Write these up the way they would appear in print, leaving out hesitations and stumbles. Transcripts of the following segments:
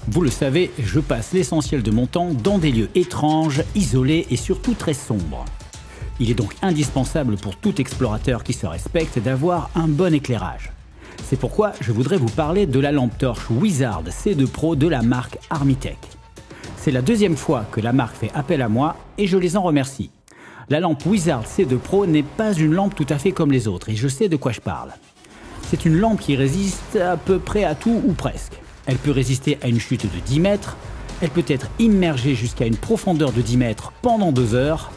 Vous le savez, je passe l'essentiel de mon temps dans des lieux étranges, isolés et surtout très sombres. Il est donc indispensable pour tout explorateur qui se respecte d'avoir un bon éclairage. C'est pourquoi je voudrais vous parler de la lampe torche Wizard C2 Pro de la marque Armitech. C'est la deuxième fois que la marque fait appel à moi et je les en remercie. La lampe Wizard C2 Pro n'est pas une lampe tout à fait comme les autres et je sais de quoi je parle. C'est une lampe qui résiste à peu près à tout ou presque. Elle peut résister à une chute de 10 mètres, elle peut être immergée jusqu'à une profondeur de 10 mètres pendant 2 heures,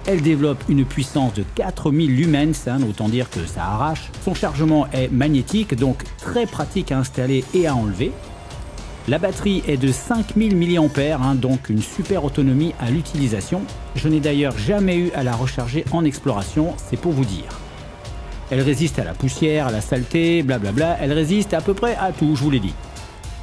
elle développe une puissance de 4000 lumens, autant dire que ça arrache. Son chargement est magnétique, donc très pratique à installer et à enlever. La batterie est de 5000 mAh, donc une super autonomie à l'utilisation. Je n'ai d'ailleurs jamais eu à la recharger en exploration, c'est pour vous dire. Elle résiste à la poussière, à la saleté, blablabla, elle résiste à peu près à tout, je vous l'ai dit.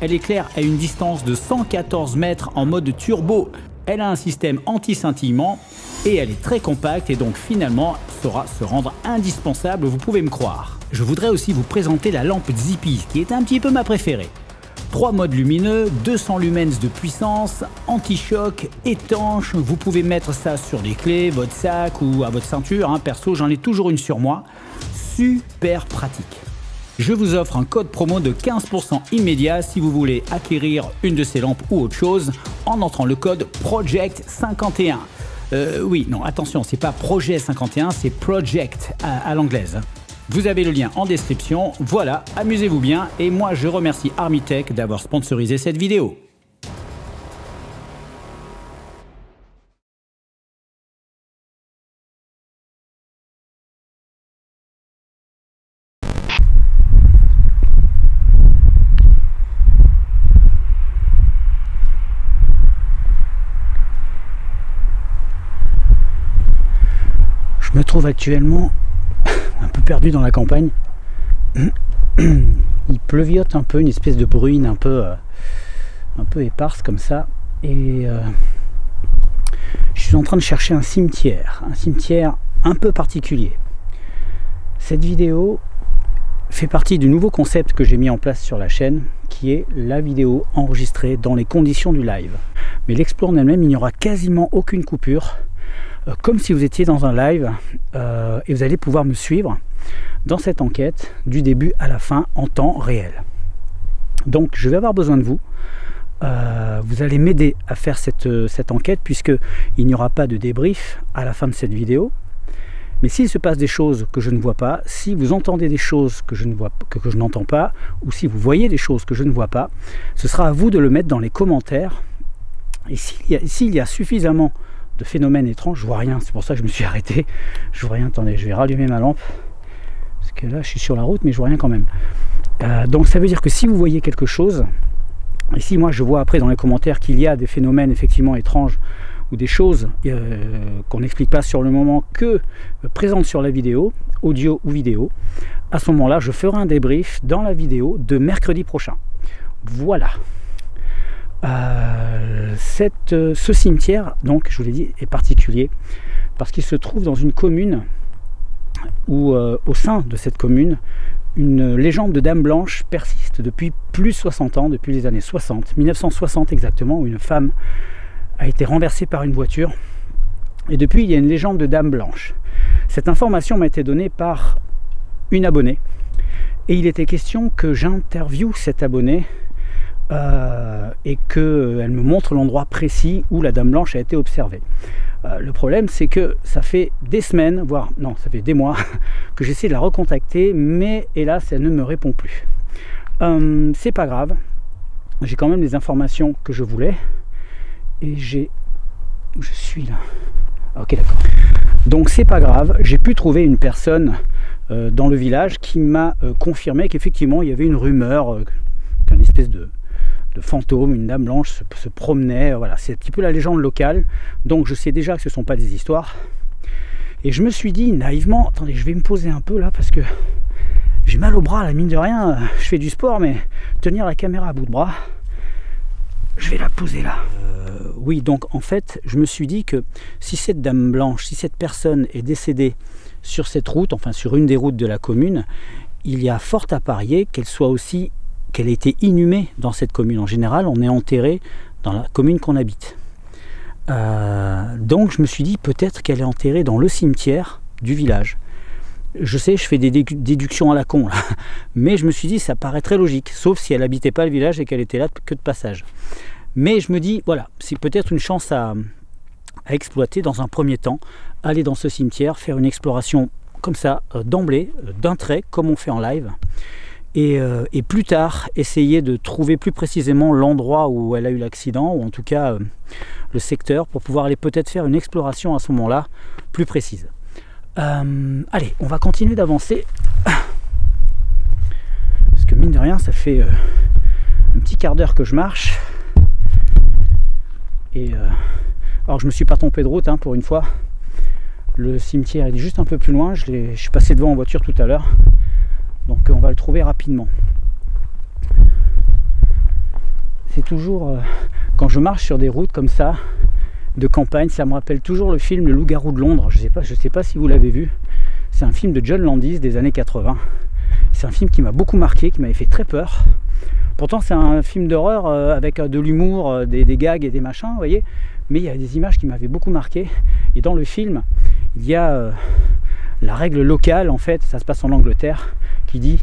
Elle éclaire à une distance de 114 mètres en mode turbo. Elle a un système anti-scintillement et elle est très compacte et donc finalement saura se rendre indispensable, vous pouvez me croire. Je voudrais aussi vous présenter la lampe Zippy qui est un petit peu ma préférée. 3 modes lumineux, 200 lumens de puissance, anti-choc, étanche, vous pouvez mettre ça sur les clés, votre sac ou à votre ceinture, perso j'en ai toujours une sur moi, super pratique. Je vous offre un code promo de 15% immédiat si vous voulez acquérir une de ces lampes ou autre chose en entrant le code PROJECT51. Oui, non, attention, c'est pas Projet 51, c'est Project à l'anglaise. Vous avez le lien en description. Voilà, amusez-vous bien et moi je remercie Armitech d'avoir sponsorisé cette vidéo. Je me trouve actuellement un peu perdu dans la campagne. Il pleuviote un peu, une espèce de bruine un peu éparse comme ça. Et je suis en train de chercher un cimetière un peu particulier. Cette vidéo fait partie du nouveau concept que j'ai mis en place sur la chaîne, qui est la vidéo enregistrée dans les conditions du live. Mais l'exploit en elle-même, il n'y aura quasiment aucune coupure. Comme si vous étiez dans un live et vous allez pouvoir me suivre dans cette enquête du début à la fin en temps réel. Donc je vais avoir besoin de vous. Vous allez m'aider à faire cette enquête puisqu'il n'y aura pas de débrief à la fin de cette vidéo. Mais s'il se passe des choses que je ne vois pas, si vous entendez des choses que je n'entends pas, ou si vous voyez des choses que je ne vois pas, ce sera à vous de le mettre dans les commentaires. Et s'il y a suffisamment de phénomènes étranges, je vois rien, c'est pour ça que je me suis arrêté, je vois rien, attendez, je vais rallumer ma lampe, parce que là je suis sur la route mais je vois rien quand même. Donc ça veut dire que si vous voyez quelque chose, et si moi je vois après dans les commentaires qu'il y a des phénomènes effectivement étranges, ou des choses qu'on n'explique pas sur le moment que présentes sur la vidéo, audio ou vidéo, à ce moment là je ferai un débrief dans la vidéo de mercredi prochain. Voilà. Ce cimetière, donc je vous l'ai dit, est particulier parce qu'il se trouve dans une commune où au sein de cette commune une légende de Dame Blanche persiste depuis plus de 60 ans, depuis les années 60, 1960 exactement, où une femme a été renversée par une voiture et depuis il y a une légende de Dame Blanche. Cette information m'a été donnée par une abonnée et il était question que j'interviewe cette abonnée et qu'elle me montre l'endroit précis où la Dame Blanche a été observée. Le problème c'est que ça fait des semaines, voire non, ça fait des mois que j'essaie de la recontacter, mais hélas elle ne me répond plus. C'est pas grave, j'ai quand même les informations que je voulais et je suis là. Ok, d'accord. Donc c'est pas grave, j'ai pu trouver une personne dans le village qui m'a confirmé qu'effectivement il y avait une rumeur qu'une espèce de fantôme, une dame blanche se promenait, voilà, c'est un petit peu la légende locale, donc je sais déjà que ce ne sont pas des histoires. Et je me suis dit naïvement, attendez, je vais me poser un peu là parce que j'ai mal au bras, la mine de rien, je fais du sport, mais tenir la caméra à bout de bras, je vais la poser là. Oui, donc en fait, je me suis dit que si cette dame blanche, si cette personne est décédée sur cette route, enfin sur une des routes de la commune, il y a fort à parier qu'elle soit aussi qu'elle ait été inhumée dans cette commune. En général, on est enterré dans la commune qu'on habite. Donc je me suis dit peut-être qu'elle est enterrée dans le cimetière du village. Je sais, je fais des déductions à la con là, mais je me suis dit ça paraît très logique, sauf si elle habitait pas le village et qu'elle était là que de passage. Mais je me dis voilà, c'est peut-être une chance à exploiter dans un premier temps, aller dans ce cimetière, faire une exploration comme ça, d'emblée, d'un trait, comme on fait en live, et plus tard essayer de trouver plus précisément l'endroit où elle a eu l'accident, ou en tout cas le secteur, pour pouvoir aller peut-être faire une exploration à ce moment-là plus précise. Allez, on va continuer d'avancer, parce que mine de rien ça fait un petit quart d'heure que je marche, et alors je me suis pas trompé de route hein, pour une fois. Le cimetière est juste un peu plus loin, je suis passé devant en voiture tout à l'heure, donc on va le trouver rapidement. C'est toujours quand je marche sur des routes comme ça de campagne, ça me rappelle toujours le film Le Loup-garou de Londres. Je sais pas si vous l'avez vu. C'est un film de John Landis des années 80. C'est un film qui m'a beaucoup marqué, qui m'avait fait très peur. Pourtant c'est un film d'horreur avec de l'humour, des gags et des machins, vous voyez. Mais il y a des images qui m'avaient beaucoup marqué. Et dans le film, il y a la règle locale, en fait, ça se passe en Angleterre, qui dit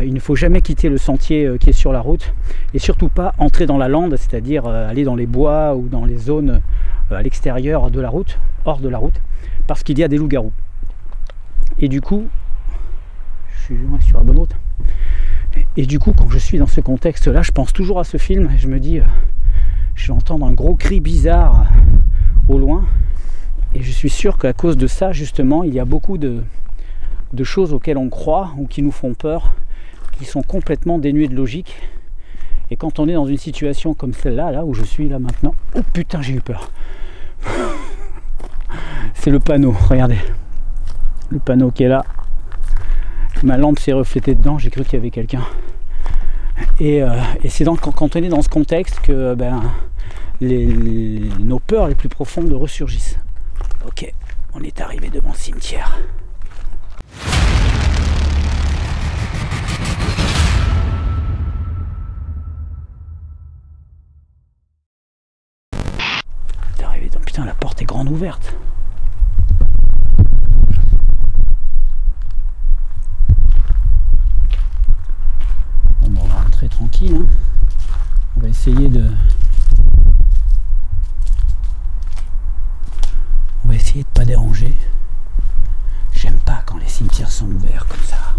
il ne faut jamais quitter le sentier qui est sur la route, et surtout pas entrer dans la lande, c'est-à-dire aller dans les bois ou dans les zones à l'extérieur de la route, hors de la route, parce qu'il y a des loups-garous. Et du coup, je suis sur la bonne route. Et du coup, quand je suis dans ce contexte-là, je pense toujours à ce film, et je me dis, je vais entendre un gros cri bizarre au loin, et je suis sûr qu'à cause de ça, justement, il y a beaucoup de choses auxquelles on croit ou qui nous font peur, qui sont complètement dénuées de logique. Et quand on est dans une situation comme celle-là, là où je suis là maintenant, oh putain j'ai eu peur. C'est le panneau, regardez. Le panneau qui est là. Ma lampe s'est reflétée dedans, j'ai cru qu'il y avait quelqu'un. Et c'est donc quand on est dans ce contexte que nos peurs les plus profondes ressurgissent. Ok, on est arrivé devant le cimetière. Putain, la porte est grande ouverte. Bon, on va rentrer tranquille. Hein. On va essayer de... pas déranger. J'aime pas quand les cimetières sont ouverts comme ça.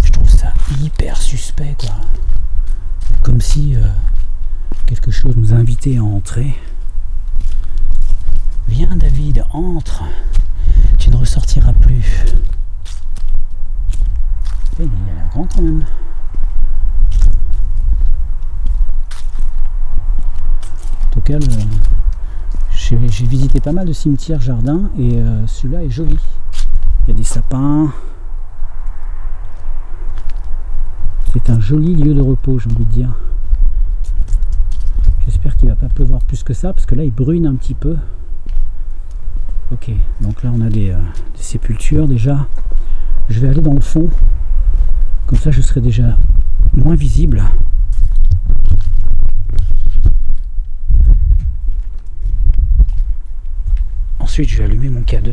Je trouve ça hyper suspect, quoi. Comme si... quelque chose nous a invités à entrer. Viens David, entre. Tu ne ressortiras plus. Il a l'air grand quand même. En tout cas, j'ai visité pas mal de cimetières jardins et celui-là est joli. Il y a des sapins. C'est un joli lieu de repos, j'ai envie de dire. J'espère qu'il ne va pas pleuvoir plus que ça, parce que là il bruine un petit peu. Ok, donc là on a des sépultures déjà. Je vais aller dans le fond, comme ça je serai déjà moins visible. Ensuite je vais allumer mon K2.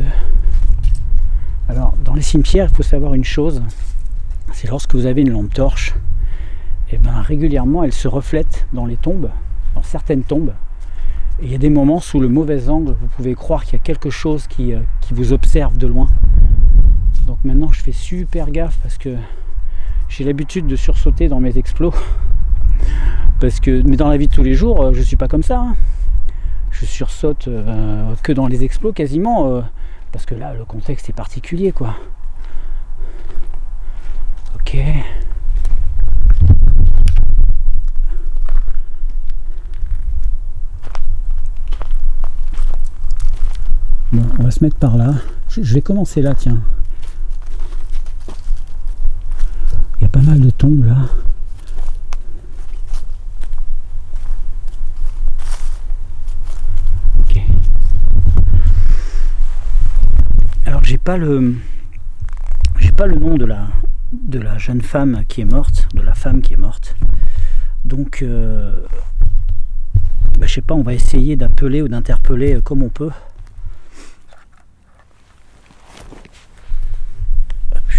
Alors dans les cimetières il faut savoir une chose, c'est lorsque vous avez une lampe torche, et ben régulièrement elle se reflète dans les tombes. Dans certaines tombes, et il y a des moments sous le mauvais angle, vous pouvez croire qu'il y a quelque chose qui vous observe de loin. Donc maintenant je fais super gaffe parce que j'ai l'habitude de sursauter dans mes explos, mais dans la vie de tous les jours je suis pas comme ça, hein. Je sursaute que dans les explos quasiment, parce que là le contexte est particulier, quoi. Ok. Bon, on va se mettre par là. Je vais commencer là, tiens. Il y a pas mal de tombes là. Ok. Alors j'ai pas le nom de de la jeune femme qui est morte, de la femme qui est morte. Donc, je sais pas, on va essayer d'appeler ou d'interpeller comme on peut.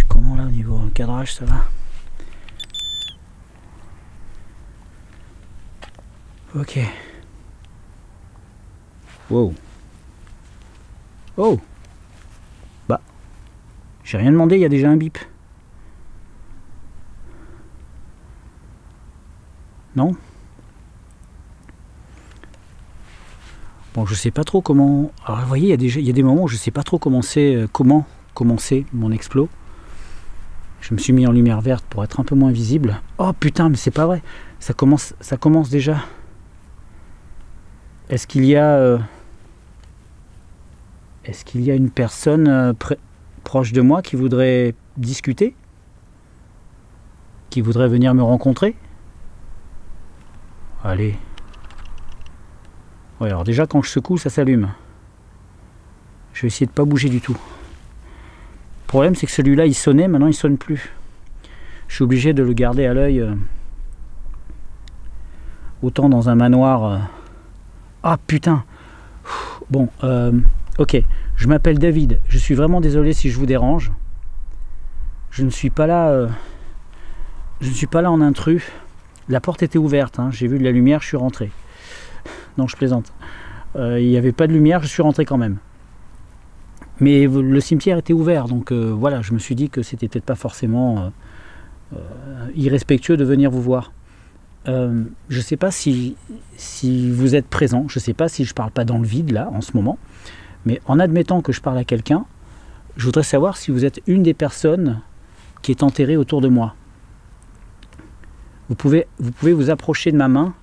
Comment là au niveau cadrage ça va? Ok. Wow. Oh. Bah. J'ai rien demandé, il y a déjà un bip. Non? Bon, je sais pas trop comment... Alors vous voyez, il y a des moments où je sais pas trop comment commencer mon explos. Je me suis mis en lumière verte pour être un peu moins visible. Oh putain, mais c'est pas vrai. Ça commence déjà. Est-ce qu'il y a une personne proche de moi qui voudrait discuter? Qui voudrait venir me rencontrer? Allez. Ouais, alors déjà quand je secoue, ça s'allume. Je vais essayer de pas bouger du tout. Le problème c'est que celui-là il sonnait, maintenant il sonne plus. Je suis obligé de le garder à l'œil. Autant dans un manoir. Ah putain. Bon, ok. Je m'appelle David. Je suis vraiment désolé si je vous dérange. Je ne suis pas là. Je ne suis pas là en intrus. La porte était ouverte. Hein. J'ai vu de la lumière. Je suis rentré. Non, je plaisante. Il n'y avait pas de lumière. Je suis rentré quand même. Mais le cimetière était ouvert. Donc voilà. Je me suis dit que c'était peut-être pas forcément irrespectueux de venir vous voir. Je ne sais pas si vous êtes présent, je ne sais pas si je ne parle pas dans le vide là en ce moment, mais en admettant que je parle à quelqu'un, je voudrais savoir si vous êtes une des personnes qui est enterrée autour de moi. Vous pouvez vous approcher de ma main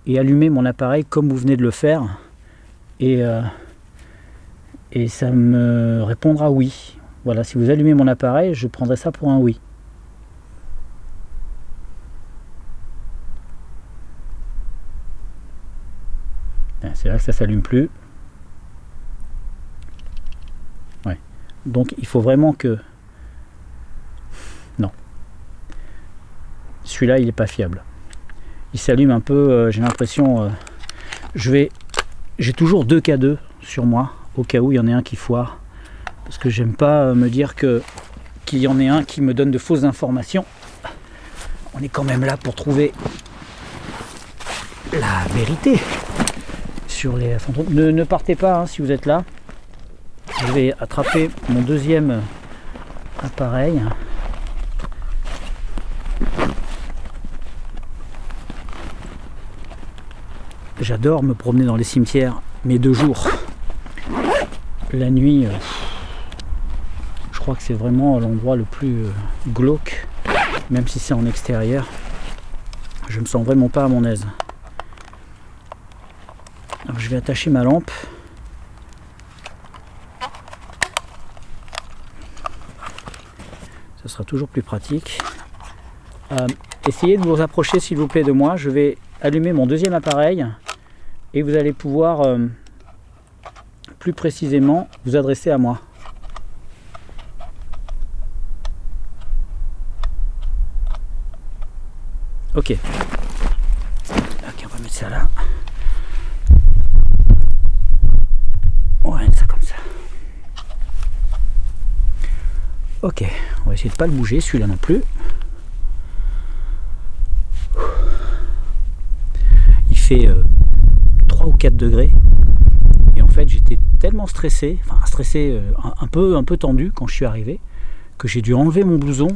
et allumer mon appareil comme vous venez de le faire, et ça me répondra oui. Voilà, si vous allumez mon appareil, je prendrai ça pour un oui. C'est là que ça s'allume plus. Ouais. Donc il faut vraiment que... Non. Celui-là, il n'est pas fiable. Il s'allume un peu, j'ai l'impression... J'ai toujours 2 K2 sur moi, au cas où il y en ait un qui foire. Parce que j'aime pas me dire qu'il y en ait un qui me donne de fausses informations. On est quand même là pour trouver la vérité. Sur les fantômes. Ne partez pas hein, si vous êtes là. Je vais attraper mon deuxième appareil. J'adore me promener dans les cimetières, mais de jour. La nuit, je crois que c'est vraiment l'endroit le plus glauque, même si c'est en extérieur. Je me sens vraiment pas à mon aise. Alors je vais attacher ma lampe. Ça sera toujours plus pratique. Essayez de vous approcher s'il vous plaît de moi. Je vais allumer mon deuxième appareil et vous allez pouvoir plus précisément vous adresser à moi. Ok. Ok, on va mettre ça là. Ouais, ça comme ça. Ok, on va essayer de pas le bouger, celui-là non plus. Il fait 3 ou 4 degrés. Et en fait, j'étais tellement stressé, un peu tendu quand je suis arrivé, que j'ai dû enlever mon blouson.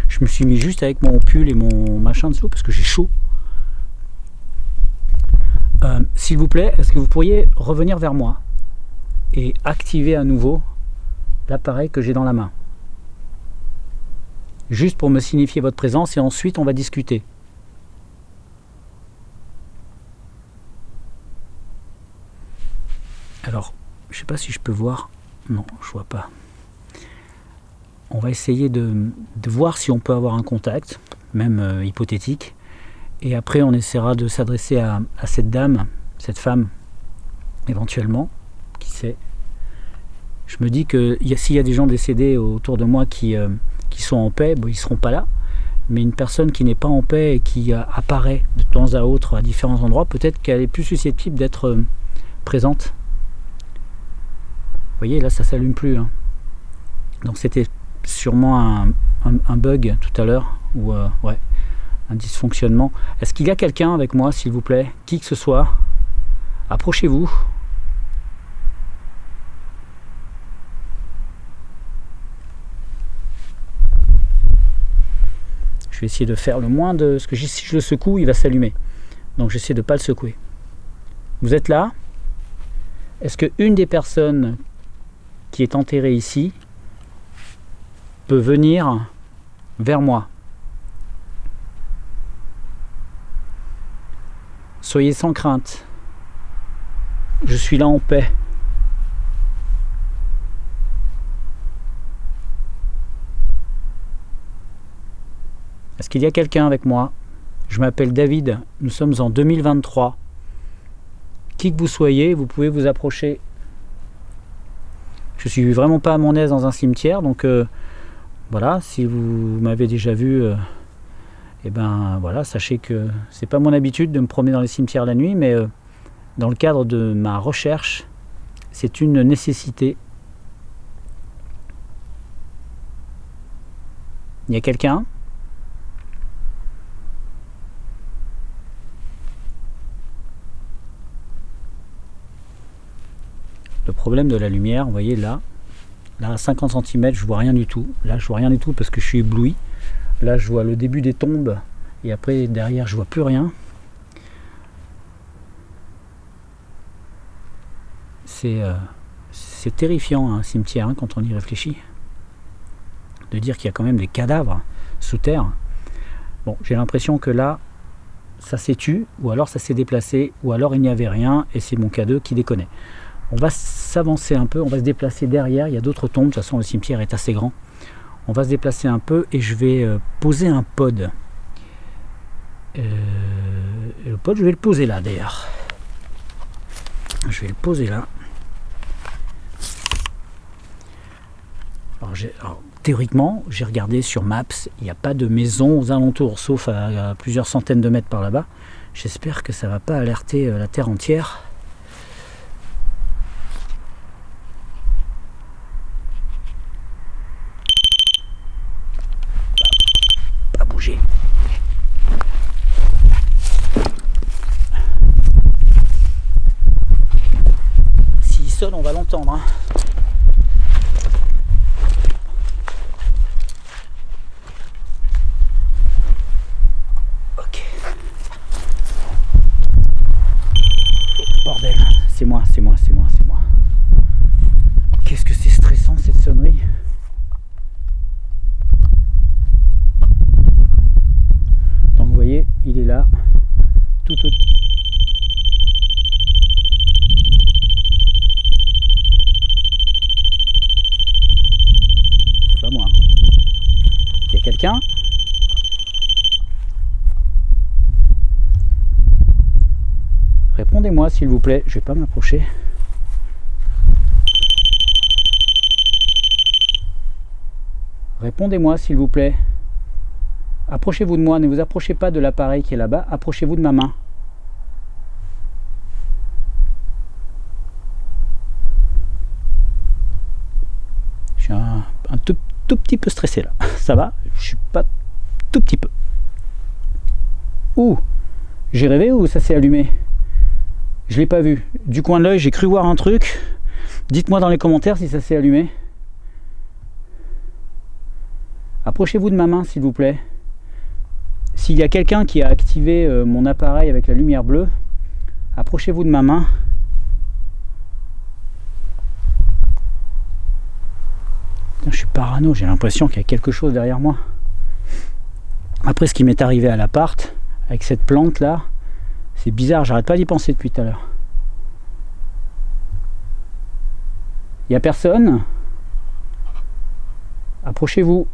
Je me suis mis juste avec mon pull et mon machin dessous parce que j'ai chaud. S'il vous plaît, est-ce que vous pourriez revenir vers moi et activer à nouveau l'appareil que j'ai dans la main, juste pour me signifier votre présence, et ensuite on va discuter. Alors je sais pas si je peux voir, non je vois pas. On va essayer de voir si on peut avoir un contact, même hypothétique, et après on essaiera de s'adresser à cette dame, cette femme éventuellement, qui sait. Je me dis que s'il y a des gens décédés autour de moi qui sont en paix, bon, ils ne seront pas là. Mais une personne qui n'est pas en paix et qui apparaît de temps à autre à différents endroits, peut-être qu'elle est plus susceptible d'être présente. Vous voyez, là, ça ne s'allume plus. Hein. Donc c'était sûrement un bug tout à l'heure, ou ouais, un dysfonctionnement. Est-ce qu'il y a quelqu'un avec moi, s'il vous plaît? Qui que ce soit? Approchez-vous. Je vais essayer de faire le moins de... Parce que si je le secoue, il va s'allumer. Donc j'essaie de ne pas le secouer. Vous êtes là? Est-ce qu'une des personnes qui est enterrée ici peut venir vers moi? Soyez sans crainte. Je suis là en paix. Est-ce qu'il y a quelqu'un avec moi? Je m'appelle David, nous sommes en 2023. Qui que vous soyez, vous pouvez vous approcher. Je suis vraiment pas à mon aise dans un cimetière, donc voilà, si vous m'avez déjà vu, et ben voilà, sachez que c'est pas mon habitude de me promener dans les cimetières la nuit, mais dans le cadre de ma recherche, c'est une nécessité. Il y a quelqu'un? Le problème de la lumière, vous voyez là à 50 cm, je vois rien du tout. Là, je vois rien du tout parce que je suis ébloui. Là, je vois le début des tombes et après, derrière, je vois plus rien. C'est terrifiant, un cimetière, hein, quand on y réfléchit. De dire qu'il y a quand même des cadavres sous terre. Bon, j'ai l'impression que là, ça s'est tu, ou alors ça s'est déplacé, ou alors il n'y avait rien, et c'est mon K2 qui déconne. On va s'avancer un peu, on va se déplacer derrière, il y a d'autres tombes, de toute façon le cimetière est assez grand. On va se déplacer un peu et je vais poser un pod. Et le pod, je vais le poser là d'ailleurs. Je vais le poser là. Alors, théoriquement, j'ai regardé sur Maps, il n'y a pas de maison aux alentours, sauf à plusieurs centaines de mètres par là-bas. J'espère que ça ne va pas alerter la terre entière. S'il sonne, on va l'entendre. Hein. Ok. Oh, bordel, c'est moi. Qu'est-ce que c'est stressant cette sonnerie. Donc vous voyez, il est là, tout au... C'est pas moi. Il y a quelqu'un? Répondez-moi s'il vous plaît, je vais pas m'approcher. Répondez-moi s'il vous plaît. Approchez-vous de moi, ne vous approchez pas de l'appareil qui est là-bas, approchez-vous de ma main. Je suis un tout petit peu stressé là. Ça va? Je suis pas tout petit peu. Ouh, j'ai rêvé ou ça s'est allumé? Je l'ai pas vu. Du coin de l'œil, j'ai cru voir un truc. Dites-moi dans les commentaires si ça s'est allumé. Approchez-vous de ma main s'il vous plaît. S'il y a quelqu'un qui a activé mon appareil avec la lumière bleue, approchez-vous de ma main. Putain, je suis parano, j'ai l'impression qu'il y a quelque chose derrière moi. Après ce qui m'est arrivé à l'appart, avec cette plante là, c'est bizarre, j'arrête pas d'y penser depuis tout à l'heure. Il n'y a personne. Approchez-vous.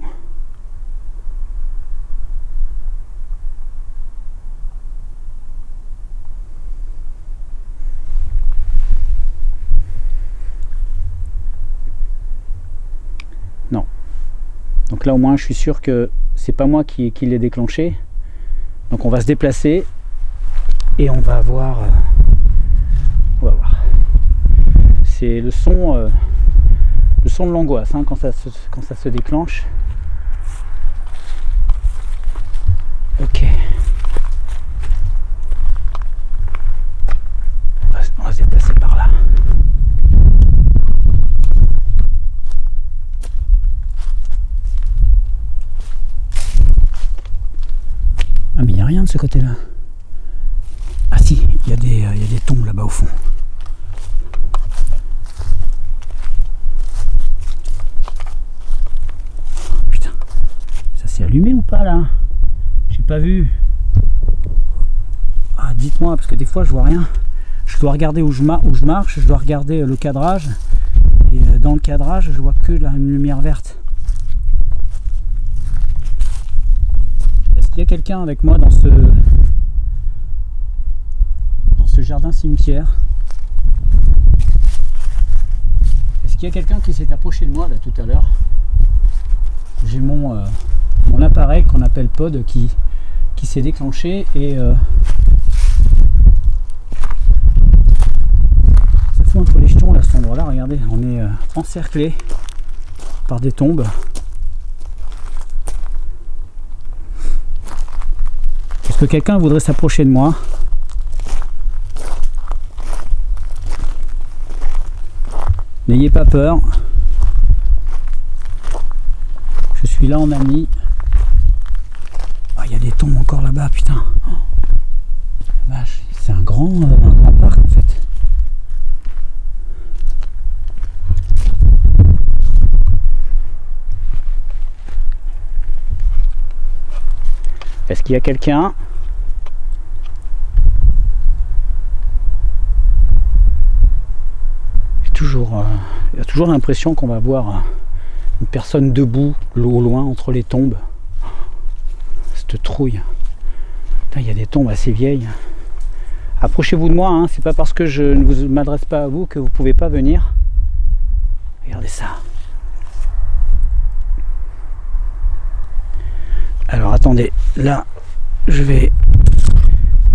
Donc Donc là au moins je suis sûr que c'est pas moi qui l'ai déclenché. Donc on va se déplacer et on va voir. On va voir. C'est le son de l'angoisse hein, quand ça se déclenche. Ok. On va se déplacer par là. Ah mais il n'y a rien de ce côté-là. Ah si, il y a des tombes là-bas au fond. Putain, ça s'est allumé ou pas là? J'ai pas vu. Ah dites-moi, parce que des fois je vois rien. Je dois regarder où je marche, je dois regarder le cadrage. Et dans le cadrage, je vois que une lumière verte. Est-ce qu'il y a quelqu'un avec moi dans ce jardin cimetière? Est-ce qu'il y a quelqu'un qui s'est approché de moi là tout à l'heure? J'ai mon appareil qu'on appelle pod qui s'est déclenché et ça fout entre les jetons là, cet endroit là. Regardez, on est encerclé par des tombes. Est-ce que quelqu'un voudrait s'approcher de moi? N'ayez pas peur. Je suis là en ami. Ah, il y a des tombes encore là-bas, putain. Oh, la vache, c'est un grand parc en fait. Est-ce qu'il y a quelqu'un? Il y a toujours l'impression qu'on va voir une personne debout, au loin, entre les tombes. Cette trouille. Putain, il y a des tombes assez vieilles. Approchez-vous de moi, hein. C'est pas parce que je ne m'adresse pas à vous que vous pouvez pas venir. Regardez ça. Alors attendez, là je vais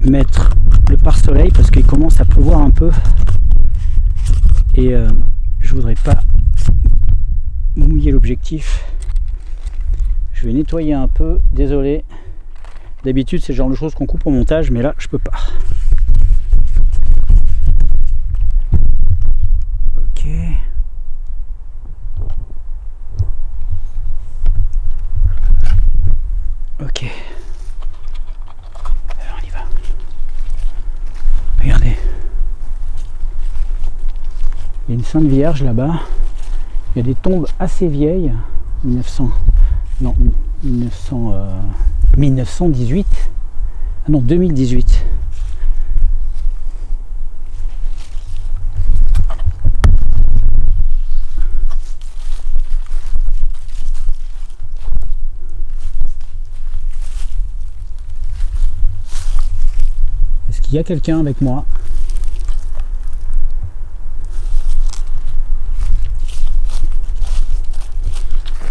mettre le pare-soleil parce qu'il commence à pleuvoir un peu et je voudrais pas mouiller l'objectif. Je vais nettoyer un peu, désolé. D'habitude c'est le genre de choses qu'on coupe au montage, mais là je peux pas. Ok. Ok. Alors on y va. Regardez. Il y a une Sainte Vierge là-bas. Il y a des tombes assez vieilles. 1918. Ah non, 2018. Est-ce qu'il y a quelqu'un avec moi?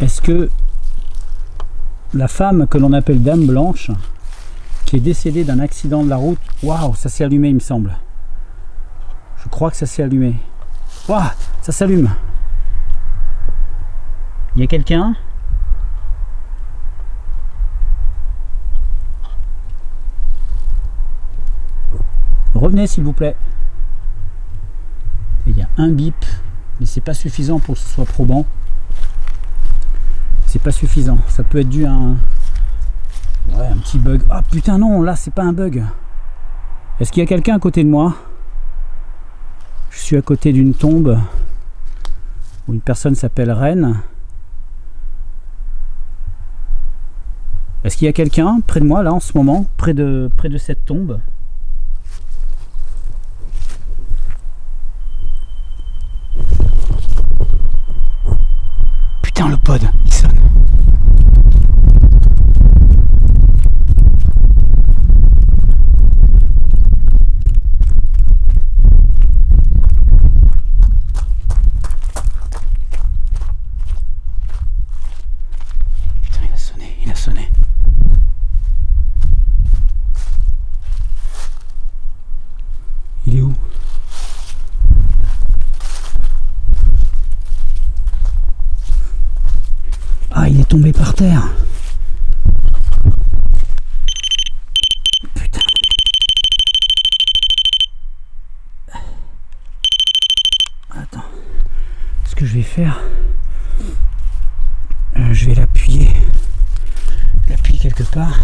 Est-ce que la femme que l'on appelle Dame Blanche, qui est décédée d'un accident de la route, waouh, ça s'est allumé il me semble. Je crois que ça s'est allumé. Waouh, ça s'allume. Il y a quelqu'un? Revenez s'il vous plaît. Il y a un bip, mais c'est pas suffisant pour que ce soit probant. C'est pas suffisant. Ça peut être dû à un petit bug. Ah putain non, là c'est pas un bug. Est-ce qu'il y a quelqu'un à côté de moi? Je suis à côté d'une tombe où une personne s'appelle Reine. Est-ce qu'il y a quelqu'un près de moi là en ce moment, près de cette tombe? Putain, le pod, il sonne. Ah, il est tombé par terre. Putain. Attends. Ce que je vais faire, je vais l'appuyer. L'appuyer quelque part.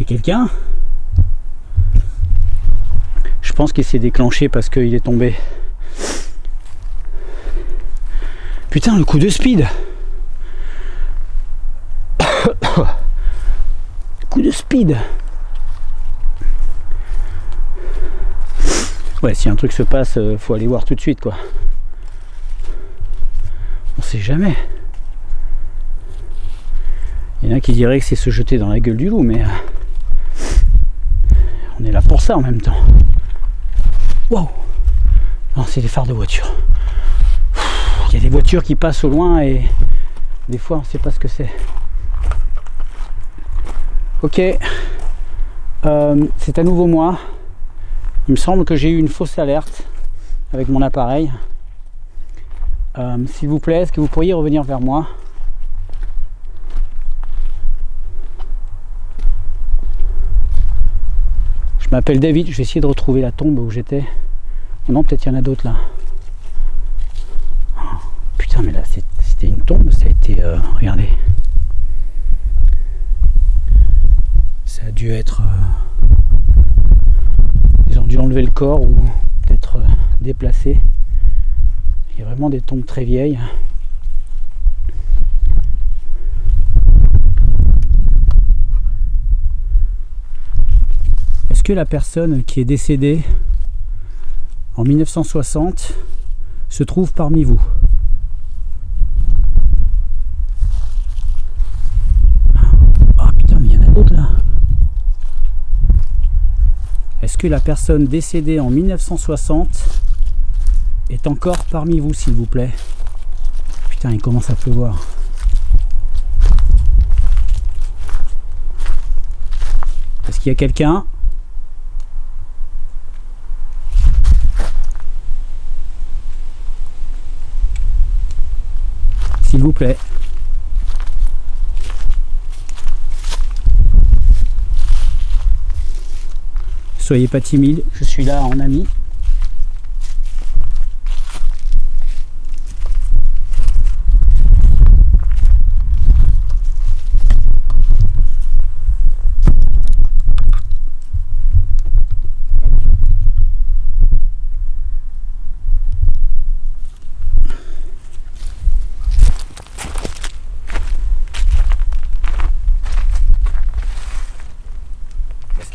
Et quelqu'un, je pense qu'il s'est déclenché parce qu'il est tombé. Putain, le coup de speed. Coup de speed. Ouais, si un truc se passe, faut aller voir tout de suite, quoi. On sait jamais. Il y en a qui diraient que c'est se jeter dans la gueule du loup, mais on est là pour ça en même temps. Wow! Non, c'est des phares de voiture. Il y a des voitures qui passent au loin et des fois on ne sait pas ce que c'est. Ok, c'est à nouveau moi. Il me semble que j'ai eu une fausse alerte avec mon appareil. S'il vous plaît, est-ce que vous pourriez revenir vers moi? Je m'appelle David, je vais essayer de retrouver la tombe où j'étais. Oh non, peut-être il y en a d'autres là. Oh, putain, mais là c'était une tombe, ça a été... regardez. Ça a dû être... ils ont dû enlever le corps ou peut-être déplacer. Il y a vraiment des tombes très vieilles. Est-ce que la personne qui est décédée en 1960 se trouve parmi vous? Oh putain, mais il y en a d'autres là. Est-ce que la personne décédée en 1960 est encore parmi vous, s'il vous plaît? Putain, il commence à pleuvoir. Est-ce qu'il y a quelqu'un? S'il vous plaît. Soyez pas timide, je suis là en ami.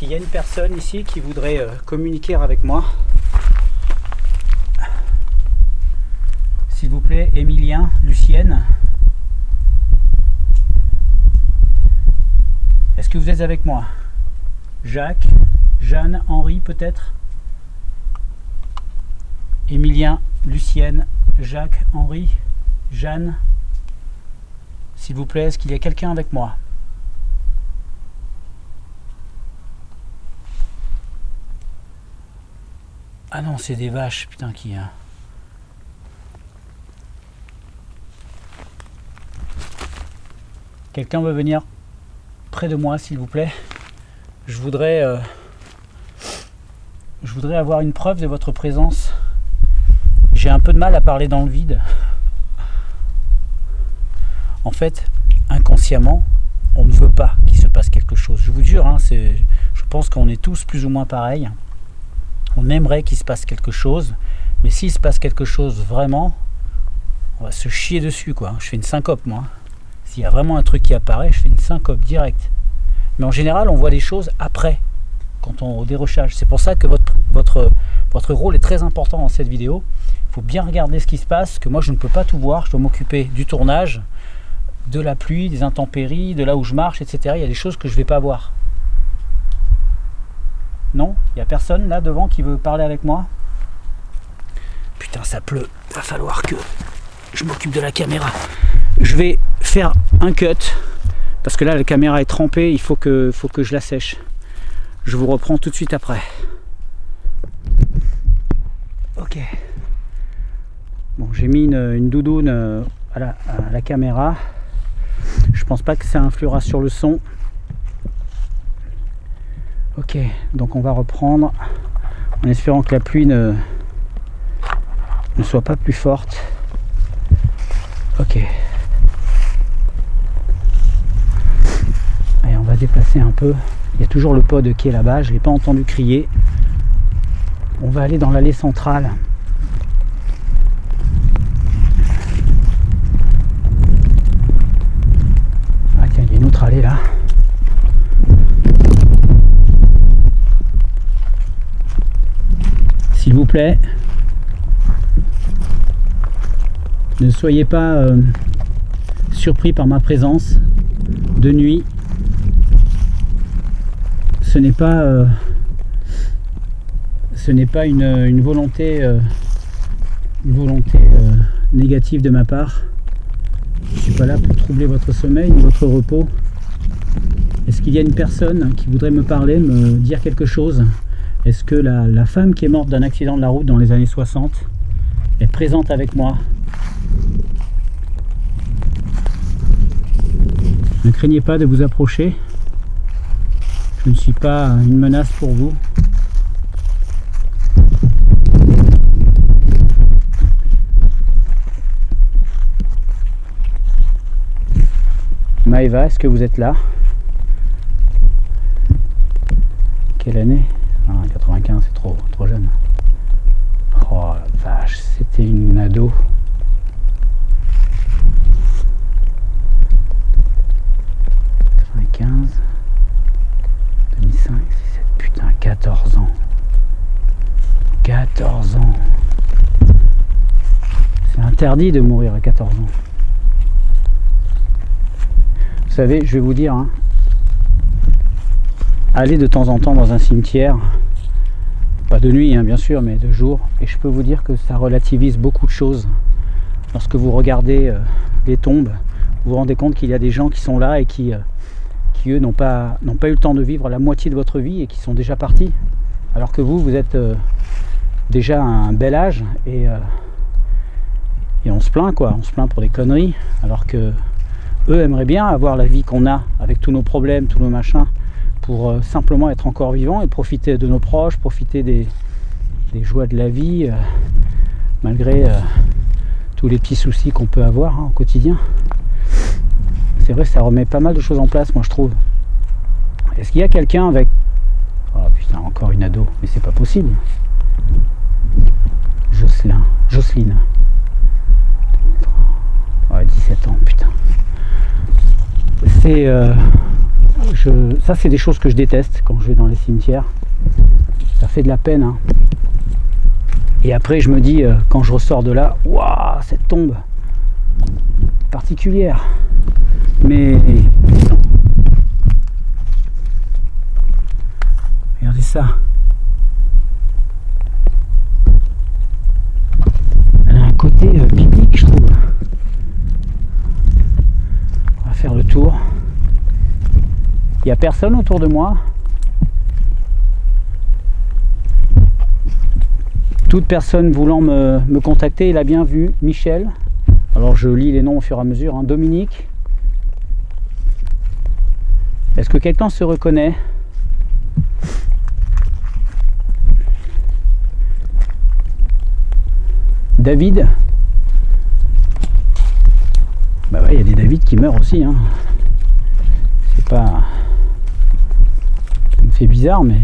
Il y a une personne ici qui voudrait communiquer avec moi. S'il vous plaît, Emilien, Lucienne. Est-ce que vous êtes avec moi? Jacques, Jeanne, Henri peut-être? Emilien, Lucienne, Jacques, Henri, Jeanne. S'il vous plaît, est-ce qu'il y a quelqu'un avec moi? Ah non, c'est des vaches, putain, qui... Quelqu'un veut venir près de moi, s'il vous plaît? Je voudrais avoir une preuve de votre présence. J'ai un peu de mal à parler dans le vide. En fait, inconsciemment, on ne veut pas qu'il se passe quelque chose. Je vous jure, hein, je pense qu'on est tous plus ou moins pareils. On aimerait qu'il se passe quelque chose, mais s'il se passe quelque chose vraiment, on va se chier dessus, quoi. Je fais une syncope, moi. S'il y a vraiment un truc qui apparaît, je fais une syncope directe. Mais en général, on voit des choses après, quand on dérochage. C'est pour ça que votre rôle est très important dans cette vidéo. Il faut bien regarder ce qui se passe, que moi je ne peux pas tout voir. Je dois m'occuper du tournage, de la pluie, des intempéries, de là où je marche, etc. Il y a des choses que je ne vais pas voir. Non, il n'y a personne là devant qui veut parler avec moi. Putain. putain, ça pleut. Va falloir que je m'occupe de la caméra. Je vais faire un cut parce que là la caméra est trempée, il faut que je la sèche. Je vous reprends tout de suite après. Ok. Bon, j'ai mis une doudoune à la caméra. Je pense pas que ça influera sur le son. Ok, donc on va reprendre en espérant que la pluie ne soit pas plus forte. Ok. Allez, on va déplacer un peu. Il y a toujours le pod qui est là-bas, je ne l'ai pas entendu crier. On va aller dans l'allée centrale. Ah tiens, il y a une autre allée là. S'il vous plaît, ne soyez pas surpris par ma présence de nuit. Ce n'est pas une volonté négative de ma part. Je ne suis pas là pour troubler votre sommeil ni votre repos. Est-ce qu'il y a une personne qui voudrait me parler, me dire quelque chose? Est-ce que la femme qui est morte d'un accident de la route dans les années 60 est présente avec moi? Ne craignez pas de vous approcher. Je ne suis pas une menace pour vous. Maëva, est-ce que vous êtes là? Quelle année? Ah, 95, c'est trop jeune. Oh la vache, c'était une ado. ...95... 2005, 2007, putain, 14 ans. 14 ans. C'est interdit de mourir à 14 ans. Vous savez, je vais vous dire, hein, allez de temps en temps dans un cimetière, pas de nuit hein, bien sûr, mais de jour, et je peux vous dire que ça relativise beaucoup de choses. Lorsque vous regardez les tombes, vous vous rendez compte qu'il y a des gens qui sont là et qui eux n'ont pas eu le temps de vivre la moitié de votre vie et qui sont déjà partis, alors que vous êtes déjà à un bel âge et on se plaint quoi, on se plaint pour des conneries, alors que eux aimeraient bien avoir la vie qu'on a avec tous nos problèmes, tous nos machins, pour simplement être encore vivants et profiter de nos proches, profiter des joies de la vie, malgré tous les petits soucis qu'on peut avoir hein, au quotidien. C'est vrai, ça remet pas mal de choses en place, moi je trouve. Est-ce qu'il y a quelqu'un avec... Oh putain, encore une ado, mais c'est pas possible. Jocelyne. Ouais, 17 ans, putain. C'est... Ça, c'est des choses que je déteste quand je vais dans les cimetières. Ça fait de la peine, hein. Et après, je me dis, quand je ressors de là, waouh, cette tombe particulière. Mais regardez ça. Elle a un côté biblique, je trouve. On va faire le tour. Il n'y a personne autour de moi. Toute personne voulant me contacter, il a bien vu Michel. Alors je lis les noms au fur et à mesure. Hein. Dominique. Est-ce que quelqu'un se reconnaît? David? Bah ouais, il y a des David qui meurent aussi. Hein. C'est pas... Ça me fait bizarre, mais...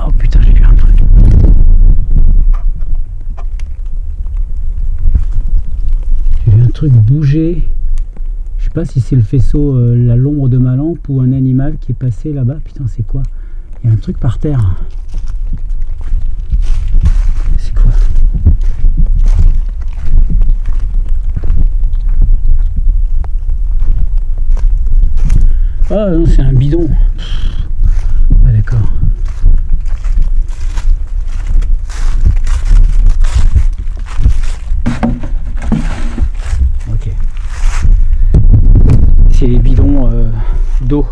Oh putain, j'ai vu un truc. J'ai vu un truc bouger. Je sais pas si c'est le faisceau, l'ombre de ma lampe ou un animal qui est passé là-bas. Putain, c'est quoi? Il y a un truc par terre. C'est quoi? Ah non, c'est un bidon. Ah d'accord. d'eau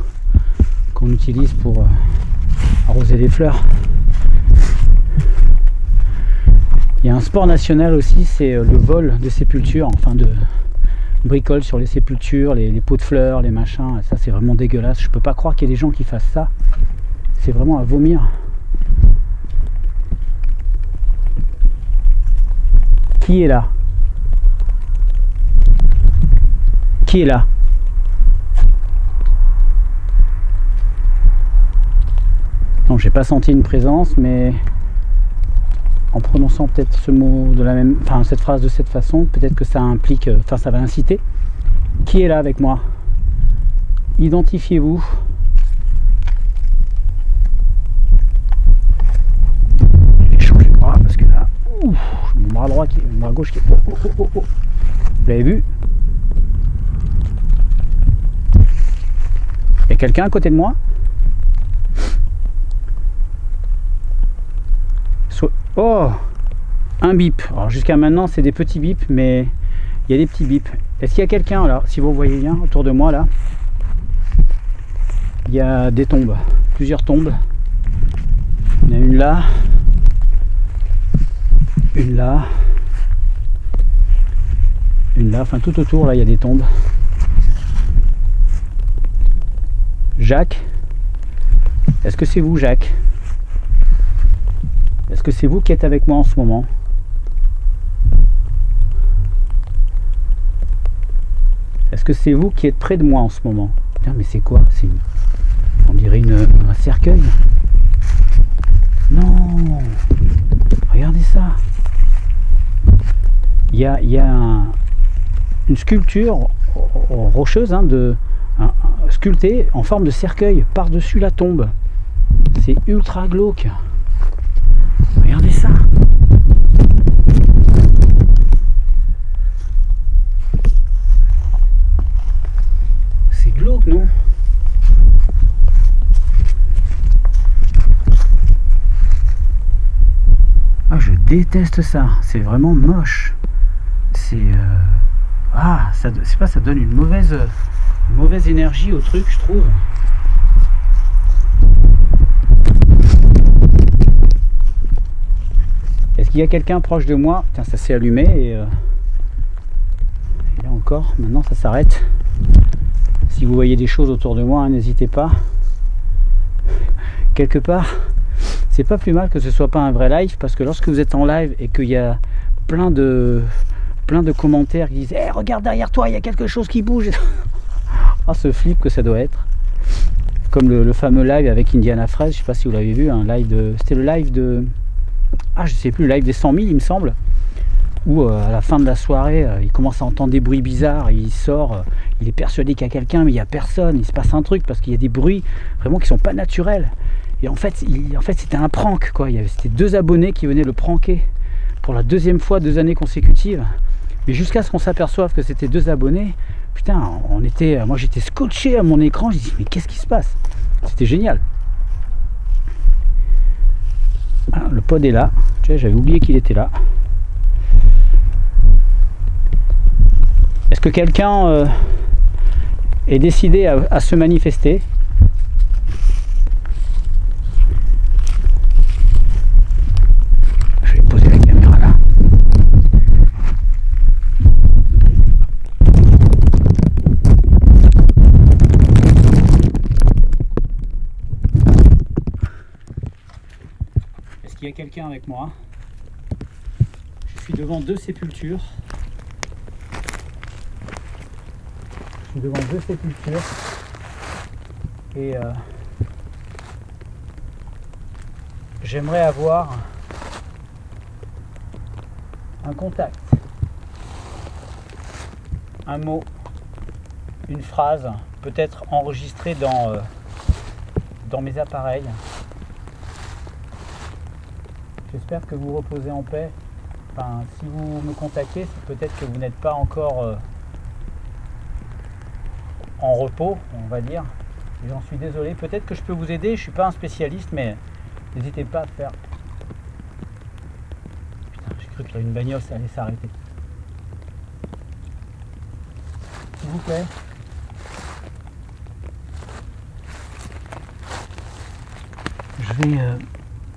qu'on utilise pour arroser les fleurs. Il y a un sport national aussi, c'est le vol de sépultures, enfin de bricole sur les sépultures, les pots de fleurs, les machins. Ça c'est vraiment dégueulasse. Je peux pas croire qu'il y ait des gens qui fassent ça. C'est vraiment à vomir. Qui est là? Qui est là? Non, j'ai pas senti une présence, mais en prononçant peut-être ce mot de la même, enfin cette phrase de cette façon, peut-être que ça implique, enfin ça va inciter. Qui est là avec moi? Identifiez-vous. Je vais changer de bras parce que là, ouf, mon bras droit qui, mon bras gauche qui est. Vous l'avez vu? Il y a quelqu'un à côté de moi? Oh, un bip. Alors jusqu'à maintenant c'est des petits bips, mais il y a des petits bips. Est-ce qu'il y a quelqu'un là? Si vous voyez bien autour de moi là, il y a des tombes, plusieurs tombes. Il y en a une là, une là, une là, enfin tout autour là il y a des tombes. Jacques, est-ce que c'est vous Jacques? Est-ce que c'est vous qui êtes avec moi en ce moment? Est-ce que c'est vous qui êtes près de moi en ce moment? Putain, mais c'est quoi? On dirait un cercueil. Non! Regardez ça! Il y a une sculpture rocheuse, hein, sculptée en forme de cercueil par-dessus la tombe. C'est ultra glauque. Regardez ça. C'est glauque, non? Ah, je déteste ça. C'est vraiment moche. C'est ça, c'est pas, ça donne une mauvaise énergie au truc, je trouve. Est-ce qu'il y a quelqu'un proche de moi? Tiens, ça s'est allumé et là encore, maintenant ça s'arrête. Si vous voyez des choses autour de moi, hein, n'hésitez pas. Quelque part, c'est pas plus mal que ce soit pas un vrai live, parce que lorsque vous êtes en live et qu'il y a plein de commentaires qui disent hey, regarde derrière toi, il y a quelque chose qui bouge. Ah, ce flip que ça doit être. Comme le fameux live avec Indiana Fraise, je sais pas si vous l'avez vu, un live de. C'était le live de. Ah, je sais plus, le live des 100 000 il me semble, où à la fin de la soirée il commence à entendre des bruits bizarres, il sort, il est persuadé qu'il y a quelqu'un mais il n'y a personne, il se passe un truc parce qu'il y a des bruits vraiment qui sont pas naturels, et en fait c'était un prank quoi. C'était 2 abonnés qui venaient le pranker pour la 2e fois 2 années consécutives, mais jusqu'à ce qu'on s'aperçoive que c'était 2 abonnés, putain, moi j'étais scotché à mon écran, j'ai dit mais qu'est-ce qui se passe? C'était génial. Ah, le pod est là, j'avais oublié qu'il était là. Est-ce que quelqu'un est décidé à se manifester? Je vais poser la caméra là. Est-ce qu'il y a quelqu'un avec moi? Je suis devant 2 sépultures. Je suis devant 2 sépultures. Et j'aimerais avoir un contact, un mot, une phrase, peut-être enregistrée dans mes appareils. J'espère que vous reposez en paix. Enfin, si vous me contactez, c'est peut-être que vous n'êtes pas encore en repos, on va dire. Et j'en suis désolé. Peut-être que je peux vous aider. Je ne suis pas un spécialiste, mais n'hésitez pas à faire. Putain, j'ai cru qu'il y a une bagnole, ça allait s'arrêter. S'il vous plaît.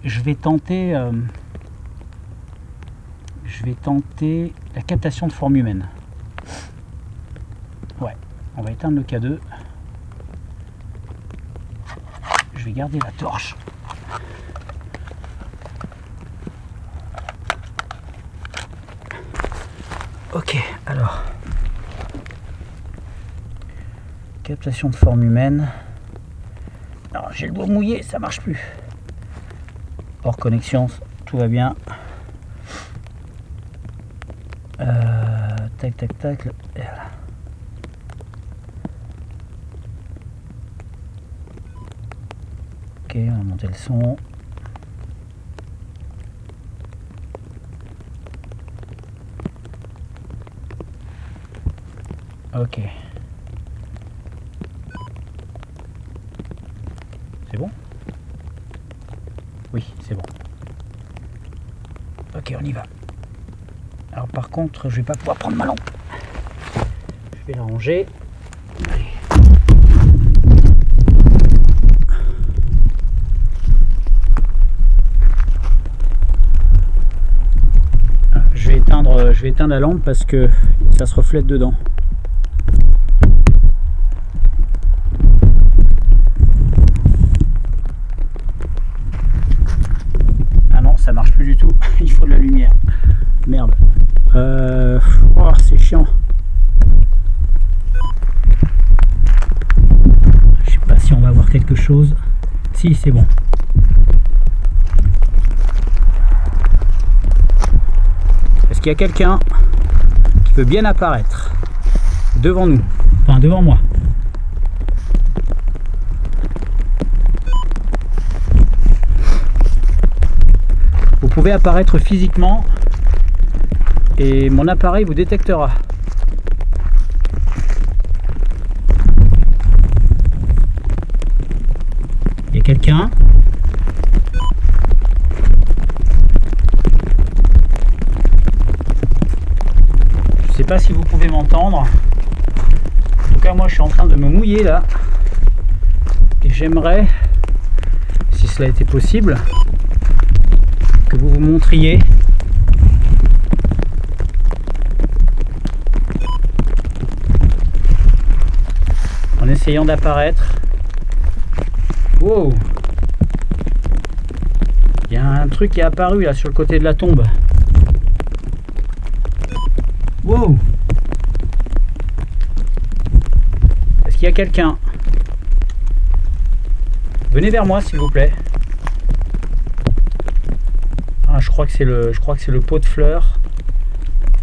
je vais tenter la captation de forme humaine. Ouais, on va éteindre le K2. Je vais garder la torche. Ok, alors. Captation de forme humaine. Alors, j'ai le doigt mouillé, ça marche plus. Hors connexion, tout va bien. Tac, tac, tac. Voilà. Ok, on va monter le son. Ok. C'est bon? Oui, c'est bon. Ok, on y va. Alors par contre, je vais pas pouvoir prendre ma lampe. Je vais la ranger. Allez. Je vais éteindre la lampe parce que ça se reflète dedans. Ah non, ça marche plus du tout. Il faut de la lumière. Merde. Oh, c'est chiant. Je sais pas si on va voir quelque chose. Si, c'est bon. Est-ce qu'il y a quelqu'un qui veut bien apparaître devant nous? Enfin, devant moi. Vous pouvez apparaître physiquement et mon appareil vous détectera. Il y a quelqu'un? Je sais pas si vous pouvez m'entendre. En tout cas, moi je suis en train de me mouiller là. Et j'aimerais, si cela était possible, que vous vous montriez en essayant d'apparaître. Wow! Il y a un truc qui est apparu là sur le côté de la tombe. Wow! Est-ce qu'il y a quelqu'un? Venez vers moi s'il vous plaît. Ah, je crois que c'est le pot de fleurs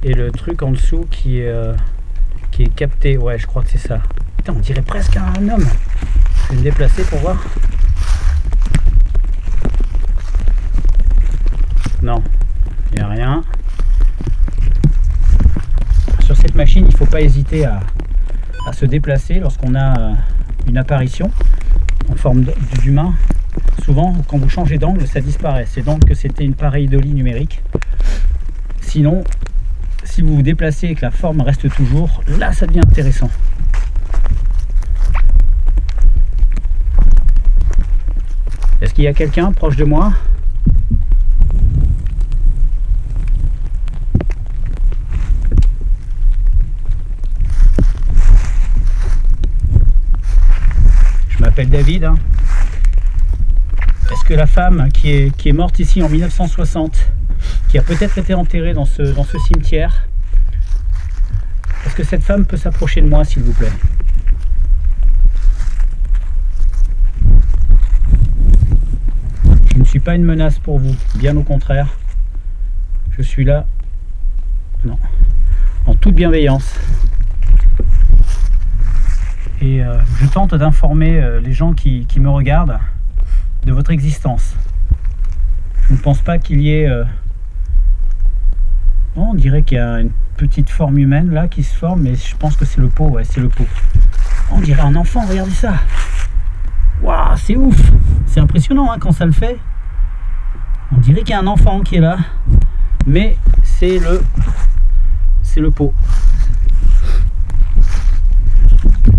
et le truc en dessous qui est capté. Ouais, je crois que c'est ça. Putain, on dirait presque un homme. Je vais me déplacer pour voir. Non, il n'y a rien. Sur cette machine, il ne faut pas hésiter à se déplacer lorsqu'on a une apparition en forme d'humain. Souvent, quand vous changez d'angle, ça disparaît. C'est donc que c'était une pareidolie numérique. Sinon, si vous vous déplacez et que la forme reste toujours, là, ça devient intéressant. Est-ce qu'il y a quelqu'un proche de moi? Je m'appelle David. Est-ce que la femme qui est morte ici en 1960, qui a peut-être été enterrée dans ce cimetière, est-ce que cette femme peut s'approcher de moi s'il vous plaît? Je ne suis pas une menace pour vous, bien au contraire. Je suis là, non, en toute bienveillance. Et je tente d'informer les gens qui me regardent de votre existence. Je ne pense pas qu'il y ait... Bon, on dirait qu'il y a une petite forme humaine là qui se forme, mais je pense que c'est le pot, ouais, c'est le pot. On dirait un enfant, regardez ça. Waouh, c'est ouf. C'est impressionnant hein, quand ça le fait. On dirait qu'il y a un enfant qui est là, mais c'est le pot.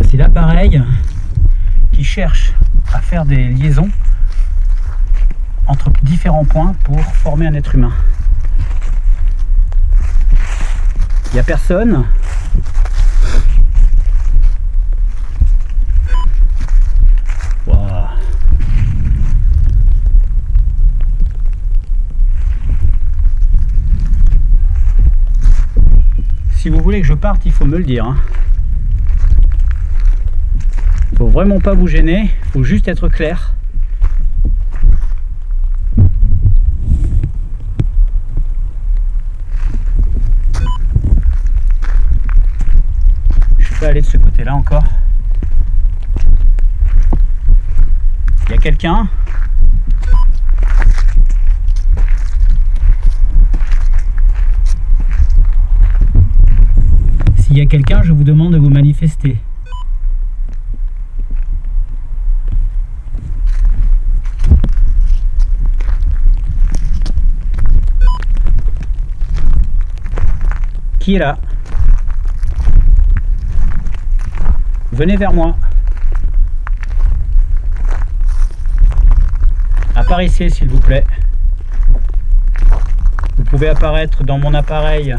C'est l'appareil qui cherche à faire des liaisons entre différents points pour former un être humain. Il n'y a personne. Wow. Si vous voulez que je parte, il faut me le dire, hein. Faut vraiment pas vous gêner, faut juste être clair. Je peux aller de ce côté-là encore. Il y a quelqu'un? S'il y a quelqu'un, je vous demande de vous manifester. Qui est là? Venez vers moi. Apparaissez s'il vous plaît. Vous pouvez apparaître dans mon appareil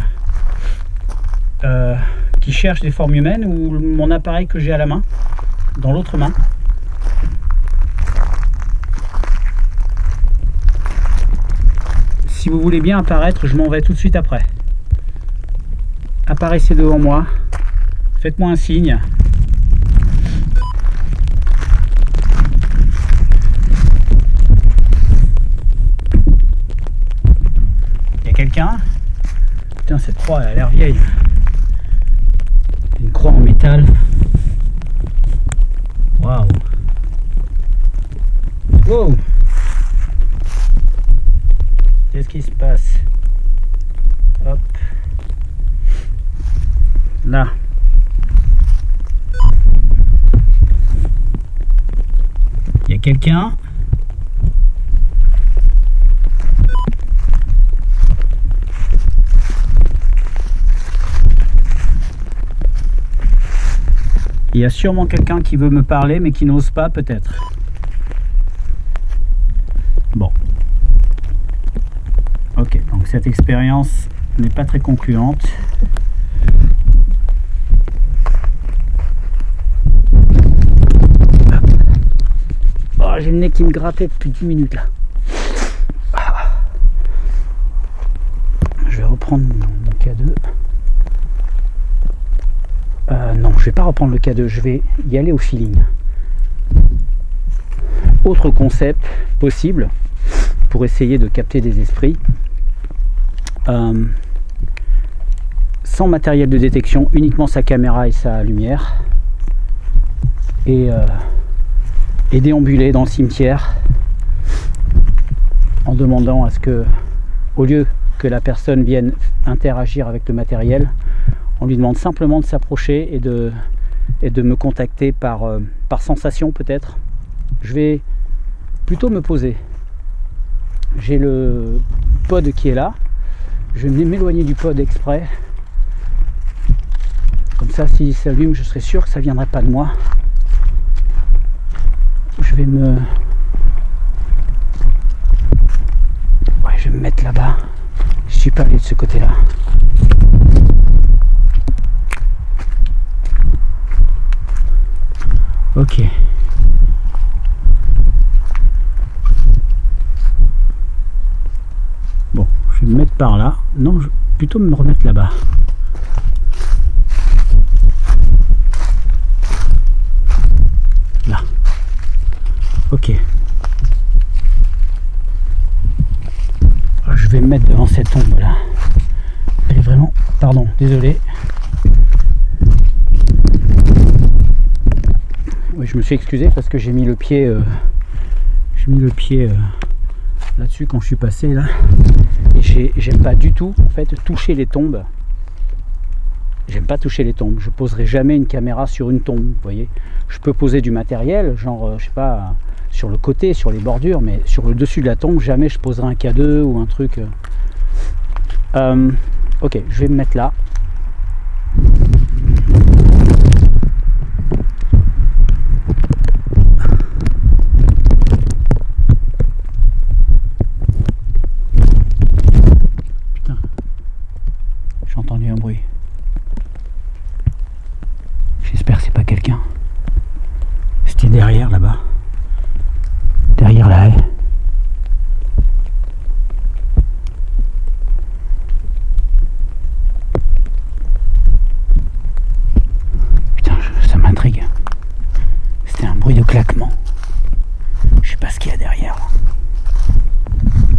qui cherche des formes humaines ou mon appareil que j'ai à la main, dans l'autre main. Si vous voulez bien apparaître, je m'en vais tout de suite après. Apparaissez devant moi, faites-moi un signe. Il y a quelqu'un? Putain, cette croix elle a l'air vieille. Une croix en métal. Waouh. Wow. Qu'est-ce qui se passe? Hop. Là. Il y a quelqu'un. Il y a sûrement quelqu'un qui veut me parler mais qui n'ose pas peut-être. Bon. Ok, donc cette expérience n'est pas très concluante. Oh, j'ai le nez qui me grattait depuis 10 minutes là. Je vais reprendre mon K2. Non, je vais pas reprendre le K2, je vais y aller au feeling. Autre concept possible pour essayer de capter des esprits. Sans matériel de détection, uniquement sa caméra et sa lumière. Et déambuler dans le cimetière en demandant à ce que, au lieu que la personne vienne interagir avec le matériel, on lui demande simplement de s'approcher et de me contacter par sensation peut-être. Je vais plutôt me poser. J'ai le pod qui est là. Je vais m'éloigner du pod exprès. Comme ça, s'il s'allume, je serai sûr que ça ne viendrait pas de moi. Je vais me mettre là-bas. Je suis pas allé de ce côté-là. Ok. Bon, je vais me mettre par là. Non, je vais plutôt me remettre là-bas. Là. Ok. Je vais me mettre devant cette tombe là. Elle est vraiment... Pardon, désolé. Oui, je me suis excusé parce que j'ai mis le pied... là-dessus quand je suis passé là. Et j'aime pas du tout en fait toucher les tombes. J'aime pas toucher les tombes. Je poserai jamais une caméra sur une tombe, vous voyez. Je peux poser du matériel, genre, je sais pas, sur le côté, sur les bordures, mais sur le dessus de la tombe, jamais je poserai un K2 ou un truc. Ok, je vais me mettre là. claquement. Je sais pas ce qu'il y a derrière.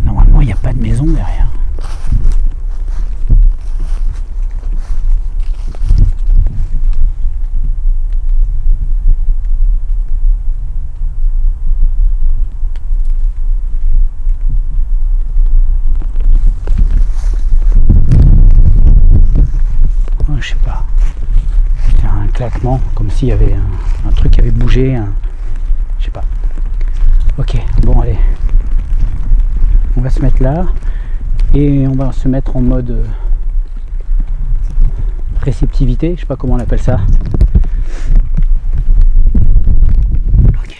Normalement, il n'y a pas de maison derrière. Ouais, je sais pas. C'était un claquement, comme s'il y avait un truc qui avait bougé. Je sais pas. Ok, bon allez. On va se mettre là et on va se mettre en mode réceptivité, je sais pas comment on appelle ça. Ok.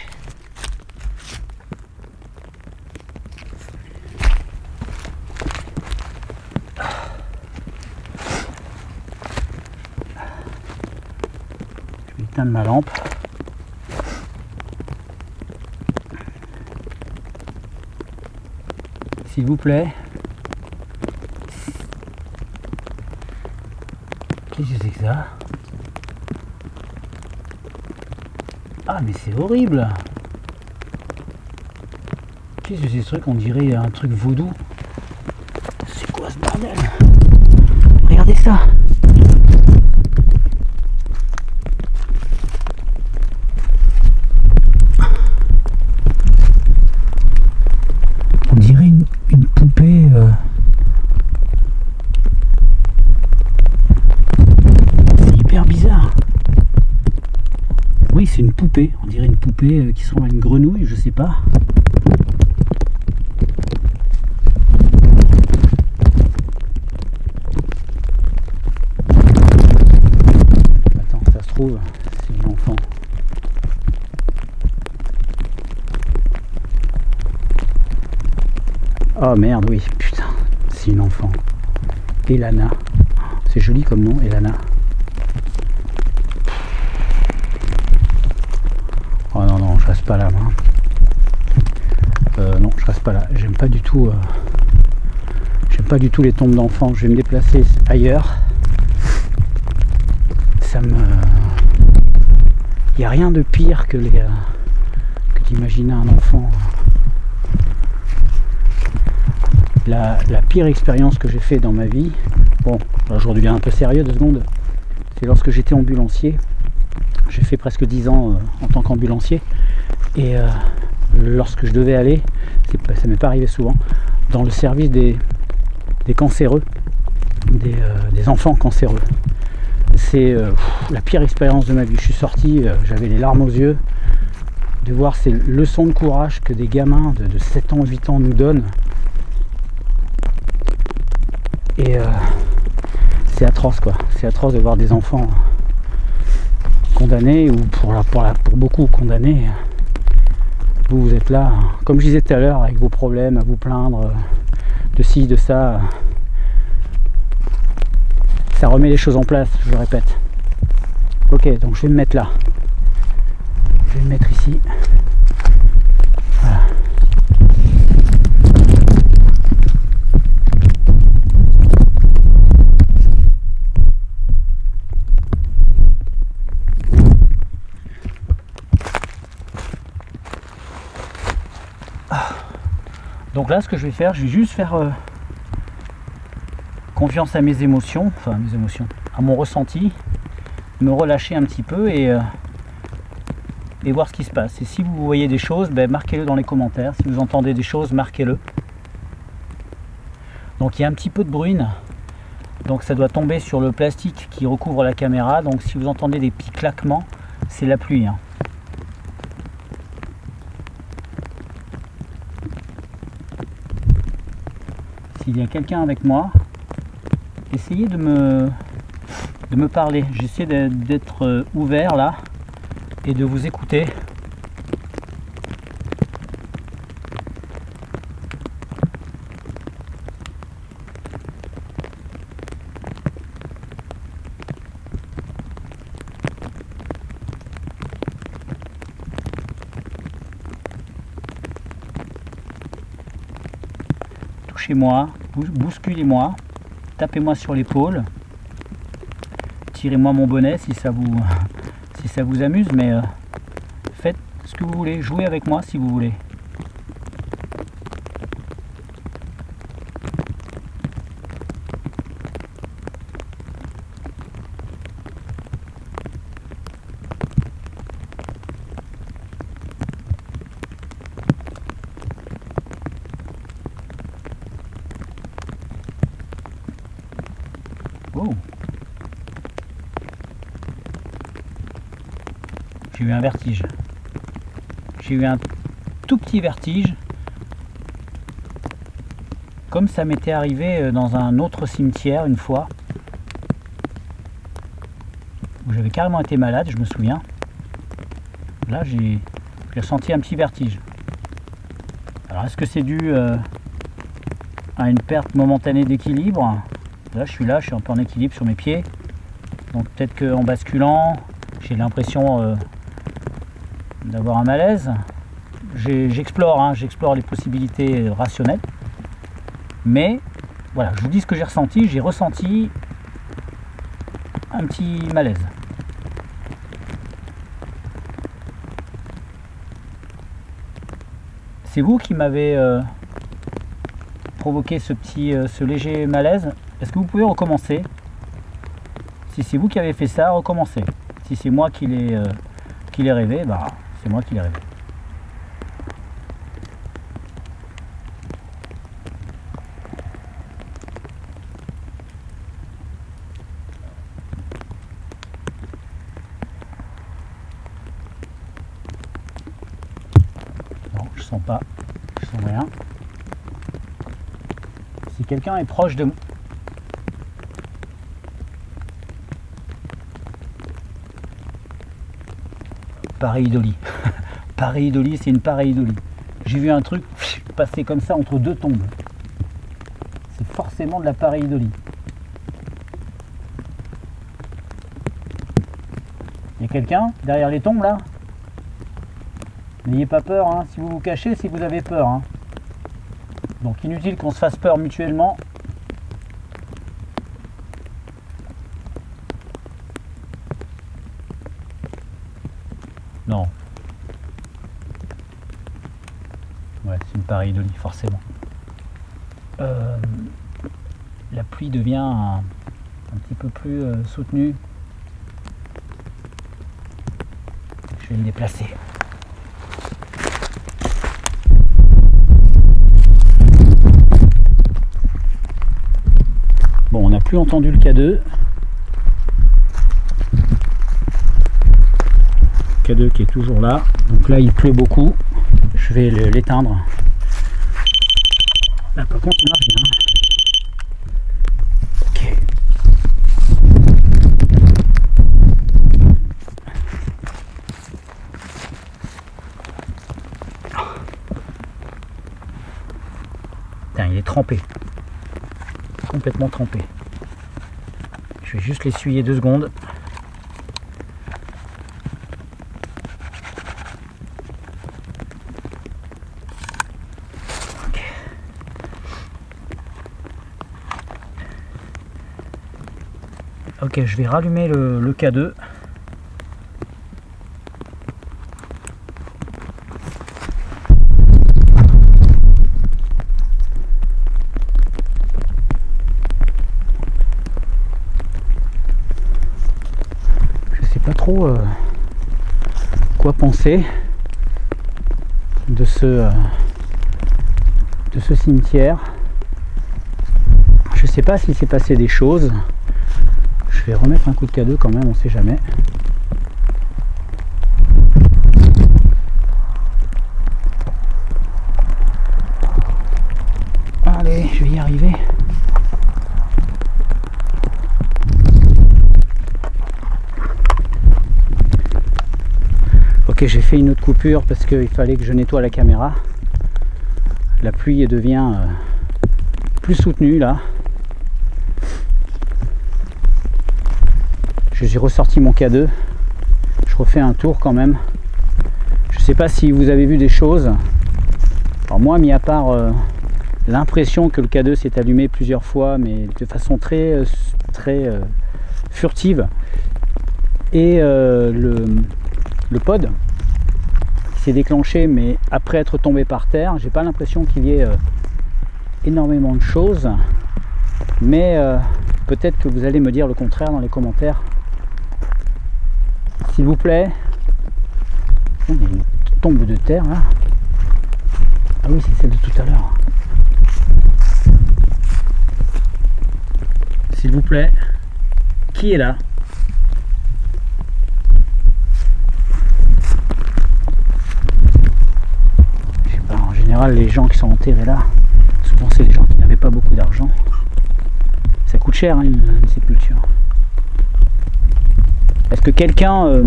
Je vais éteindre ma lampe. S'il vous plaît. Qu'est-ce que c'est que ça? Ah mais c'est horrible. Qu'est-ce que c'est ce truc? On dirait un truc vaudou. C'est quoi ce bordel? Regardez ça. On dirait une poupée. C'est hyper bizarre. Oui, c'est une poupée. On dirait une poupée qui ressemble à une grenouille, je sais pas. Attends, ça se trouve, c'est une enfant. Oh merde, oui, putain, c'est une enfant. Elana. C'est joli comme nom, Elana. Oh non, non, je reste pas là, moi. Non, je reste pas là. J'aime pas du tout. J'aime pas du tout les tombes d'enfants. Je vais me déplacer ailleurs. Ça me. Il n'y a rien de pire que d'imaginer un enfant. La pire expérience que j'ai fait dans ma vie, bon, là, je redeviens un peu sérieux 2 secondes, c'est lorsque j'étais ambulancier. J'ai fait presque 10 ans en tant qu'ambulancier, et lorsque je devais aller, ça m'est pas arrivé souvent, dans le service des cancéreux, des enfants cancéreux. C'est la pire expérience de ma vie. Je suis sorti, j'avais les larmes aux yeux, de voir ces leçons de courage que des gamins de 7 ans, 8 ans nous donnent. Et c'est atroce quoi, c'est atroce de voir des enfants condamnés, ou pour beaucoup condamnés. Vous êtes là, comme je disais tout à l'heure, avec vos problèmes, à vous plaindre de ci, de ça. Ça remet les choses en place, je le répète. Ok, donc je vais me mettre là. Je vais me mettre ici. Voilà. Donc là, ce que je vais faire, je vais juste faire confiance à mes émotions, à mon ressenti, me relâcher un petit peu et voir ce qui se passe. Et si vous voyez des choses, ben, marquez-le dans les commentaires. Si vous entendez des choses, marquez-le. Donc il y a un petit peu de bruine, donc ça doit tomber sur le plastique qui recouvre la caméra. Donc si vous entendez des petits claquements, c'est la pluie, hein. S'il y a quelqu'un avec moi, essayez de me parler. J'essaie d'être ouvert là et de vous écouter. Touchez-moi, bousculez-moi, tapez-moi sur l'épaule, tirez-moi mon bonnet si ça vous amuse, mais ce que vous voulez, jouez avec moi si vous voulez. Oh. J'ai eu un vertige. J'ai eu un tout petit vertige. Comme ça m'était arrivé dans un autre cimetière une fois. Où j'avais carrément été malade, je me souviens. Là, j'ai ressenti un petit vertige. Alors, est-ce que c'est dû à une perte momentanée d'équilibre? Là, je suis un peu en équilibre sur mes pieds. Donc peut-être qu'en basculant, j'ai l'impression d'avoir un malaise. J'explore les possibilités rationnelles. Mais voilà, je vous dis ce que j'ai ressenti. J'ai ressenti un petit malaise. C'est vous qui m'avez provoqué ce léger malaise. Est-ce que vous pouvez recommencer? Si c'est vous qui avez fait ça, recommencez. Si c'est moi qui l'ai rêvé, bah c'est moi qui l'ai rêvé. Non, je sens pas, je sens rien. Si quelqu'un est proche de moi. Pareidolie. Pareidolie, c'est une pareidolie. J'ai vu un truc passer comme ça entre deux tombes. C'est forcément de la pareidolie. Il y a quelqu'un derrière les tombes là? N'ayez pas peur, hein. Si vous vous cachez, c'est que vous avez peur. Hein. Donc inutile qu'on se fasse peur mutuellement. Non. Ouais, c'est une pareidolie, forcément. La pluie devient un petit peu plus soutenue. Je vais me déplacer. Bon, on n'a plus entendu le K2. K2 qui est toujours là. Donc là, il pleut beaucoup. Je vais l'éteindre. Là, par contre, il marche bien. Ok. Putain, il est trempé. Complètement trempé. Je vais juste l'essuyer 2 secondes. Ok, je vais rallumer le K2. Je sais pas trop quoi penser de ce cimetière. Je sais pas s'il s'est passé des choses. Je vais remettre un coup de K2 quand même, on sait jamais. Allez, je vais y arriver. Ok, j'ai fait une autre coupure parce qu'il fallait que je nettoie la caméra. La pluie devient plus soutenue là. J'ai ressorti mon K2, je refais un tour quand même. Je sais pas si vous avez vu des choses. Alors moi, mis à part l'impression que le K2 s'est allumé plusieurs fois, mais de façon très furtive, et le pod qui s'est déclenché, mais après être tombé par terre. J'ai pas l'impression qu'il y ait énormément de choses, mais peut-être que vous allez me dire le contraire dans les commentaires. S'il vous plaît. Il y a une tombe de terre là. Ah oui, c'est celle de tout à l'heure. S'il vous plaît, qui est là? Je sais pas, en général les gens qui sont enterrés là, souvent c'est des gens qui n'avaient pas beaucoup d'argent. Ça coûte cher hein, une sépulture. Est-ce que quelqu'un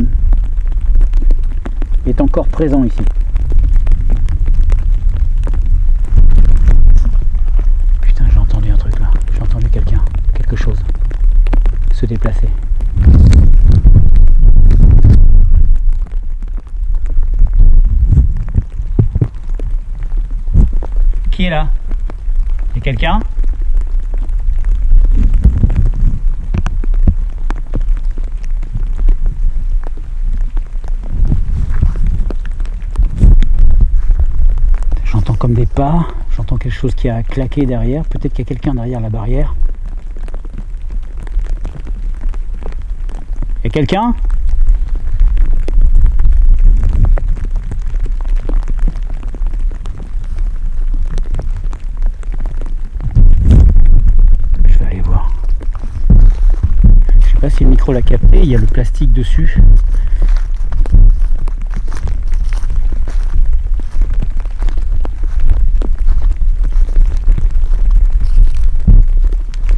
est encore présent ici? Putain, j'ai entendu un truc là. J'ai entendu quelqu'un, quelque chose se déplacer. Qui est là? Il y a quelqu'un? J'entends comme des pas, j'entends quelque chose qui a claqué derrière, peut-être qu'il y a quelqu'un derrière la barrière. Il y a quelqu'un? Je vais aller voir. Je sais pas si le micro l'a capté, il y a le plastique dessus.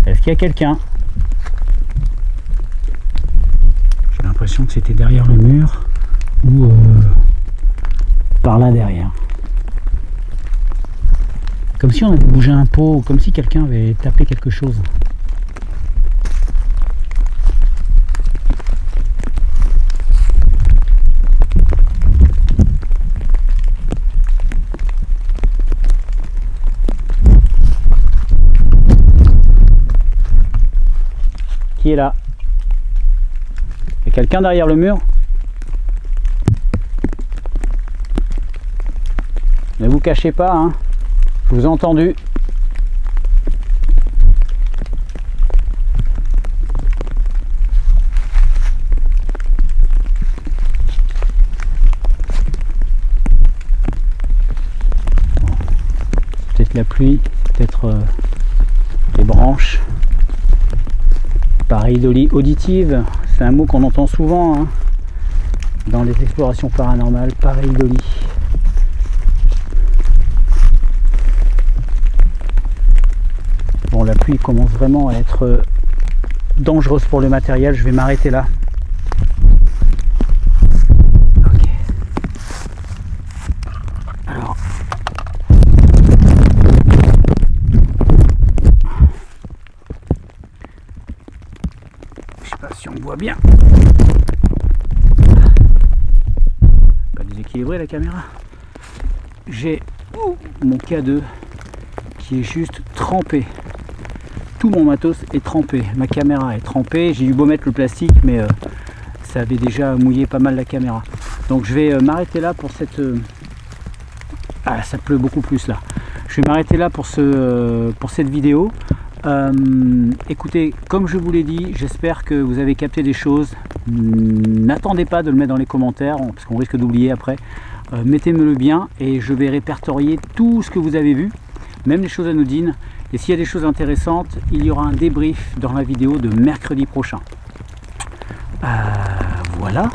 Est-ce qu'il y a quelqu'un? J'ai l'impression que c'était derrière le mur ou par là derrière. Comme si on avait bougé un pot, comme si quelqu'un avait tapé quelque chose. Qui est là? Il y a quelqu'un derrière le mur? Ne vous cachez pas, hein. Je vous ai entendu. Peut-être la pluie, peut-être les branches. Pareidolie auditive, c'est un mot qu'on entend souvent hein, dans les explorations paranormales, pareidolie. Bon, la pluie commence vraiment à être dangereuse pour le matériel, je vais m'arrêter là. Ok. Alors. Si on me voit bien. Pas déséquilibré la caméra. J'ai mon K2 qui est juste trempé. Tout mon matos est trempé. Ma caméra est trempée. J'ai eu beau mettre le plastique, mais ça avait déjà mouillé pas mal la caméra. Donc je vais m'arrêter là pour cette... Ah, ça pleut beaucoup plus là. Je vais m'arrêter là pour cette vidéo. Écoutez, comme je vous l'ai dit, j'espère que vous avez capté des choses. N'attendez pas de le mettre dans les commentaires parce qu'on risque d'oublier après. Mettez-me-le bien et je vais répertorier tout ce que vous avez vu, même les choses anodines. Et s'il y a des choses intéressantes, il y aura un débrief dans la vidéo de mercredi prochain. Voilà,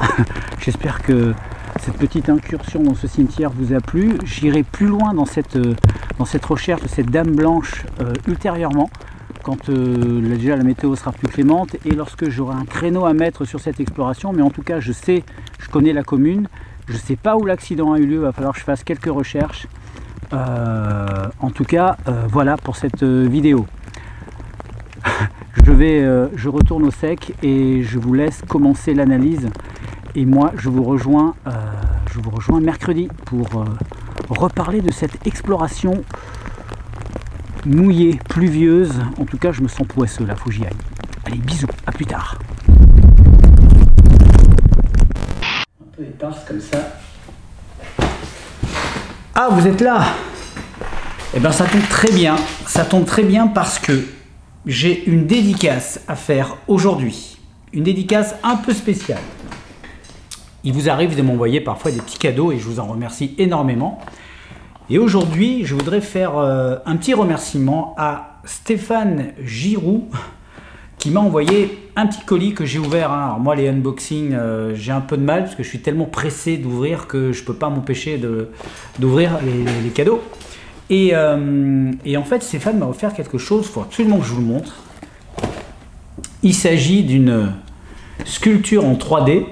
j'espère que cette petite incursion dans ce cimetière vous a plu. J'irai plus loin dans cette recherche de cette dame blanche ultérieurement, quand déjà la météo sera plus clémente et lorsque j'aurai un créneau à mettre sur cette exploration. Mais en tout cas, je connais la commune, je sais pas où l'accident a eu lieu, il va falloir que je fasse quelques recherches. En tout cas, voilà pour cette vidéo. Je retourne au sec et je vous laisse commencer l'analyse. Et moi, je vous rejoins mercredi pour reparler de cette exploration mouillée, pluvieuse. En tout cas, je me sens poisseux là, faut que j'y aille. Allez, bisous, à plus tard. Un peu éparse comme ça. Ah, vous êtes là? Eh bien, ça tombe très bien. Ça tombe très bien parce que j'ai une dédicace à faire aujourd'hui. Une dédicace un peu spéciale. Il vous arrive de m'envoyer parfois des petits cadeaux et je vous en remercie énormément. Et aujourd'hui, je voudrais faire un petit remerciement à Stéphane Giroux qui m'a envoyé un petit colis que j'ai ouvert. Alors moi, les unboxings, j'ai un peu de mal parce que je suis tellement pressé d'ouvrir que je ne peux pas m'empêcher d'ouvrir les cadeaux. Et en fait, Stéphane m'a offert quelque chose, il faut absolument que je vous le montre. Il s'agit d'une sculpture en 3D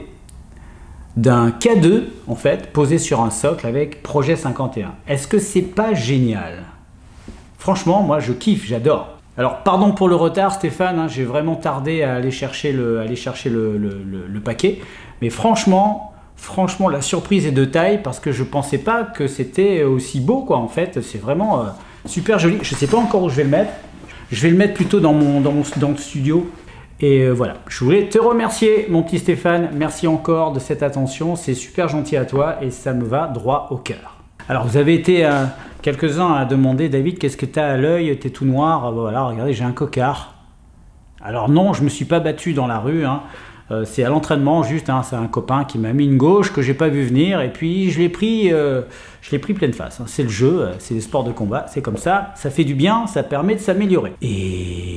d'un K2 en fait, posé sur un socle avec Projet 51. Est-ce que c'est pas génial? Franchement, moi je kiffe, j'adore. Alors pardon pour le retard Stéphane, hein, j'ai vraiment tardé à aller chercher le paquet. Mais franchement, la surprise est de taille parce que je pensais pas que c'était aussi beau quoi en fait. C'est vraiment super joli. Je sais pas encore où je vais le mettre. Je vais le mettre plutôt dans le studio. Et voilà, je voulais te remercier mon petit Stéphane, merci encore de cette attention, c'est super gentil à toi et ça me va droit au cœur. Alors vous avez été quelques-uns à demander, David, qu'est-ce que tu as à l'œil, t'es tout noir, voilà, regardez, j'ai un cocard. Alors non, je ne me suis pas battu dans la rue, hein. C'est à l'entraînement juste, hein, c'est un copain qui m'a mis une gauche que j'ai pas vu venir et puis je l'ai pris pleine face, hein. C'est le jeu, c'est des sports de combat, c'est comme ça fait du bien, ça permet de s'améliorer. Et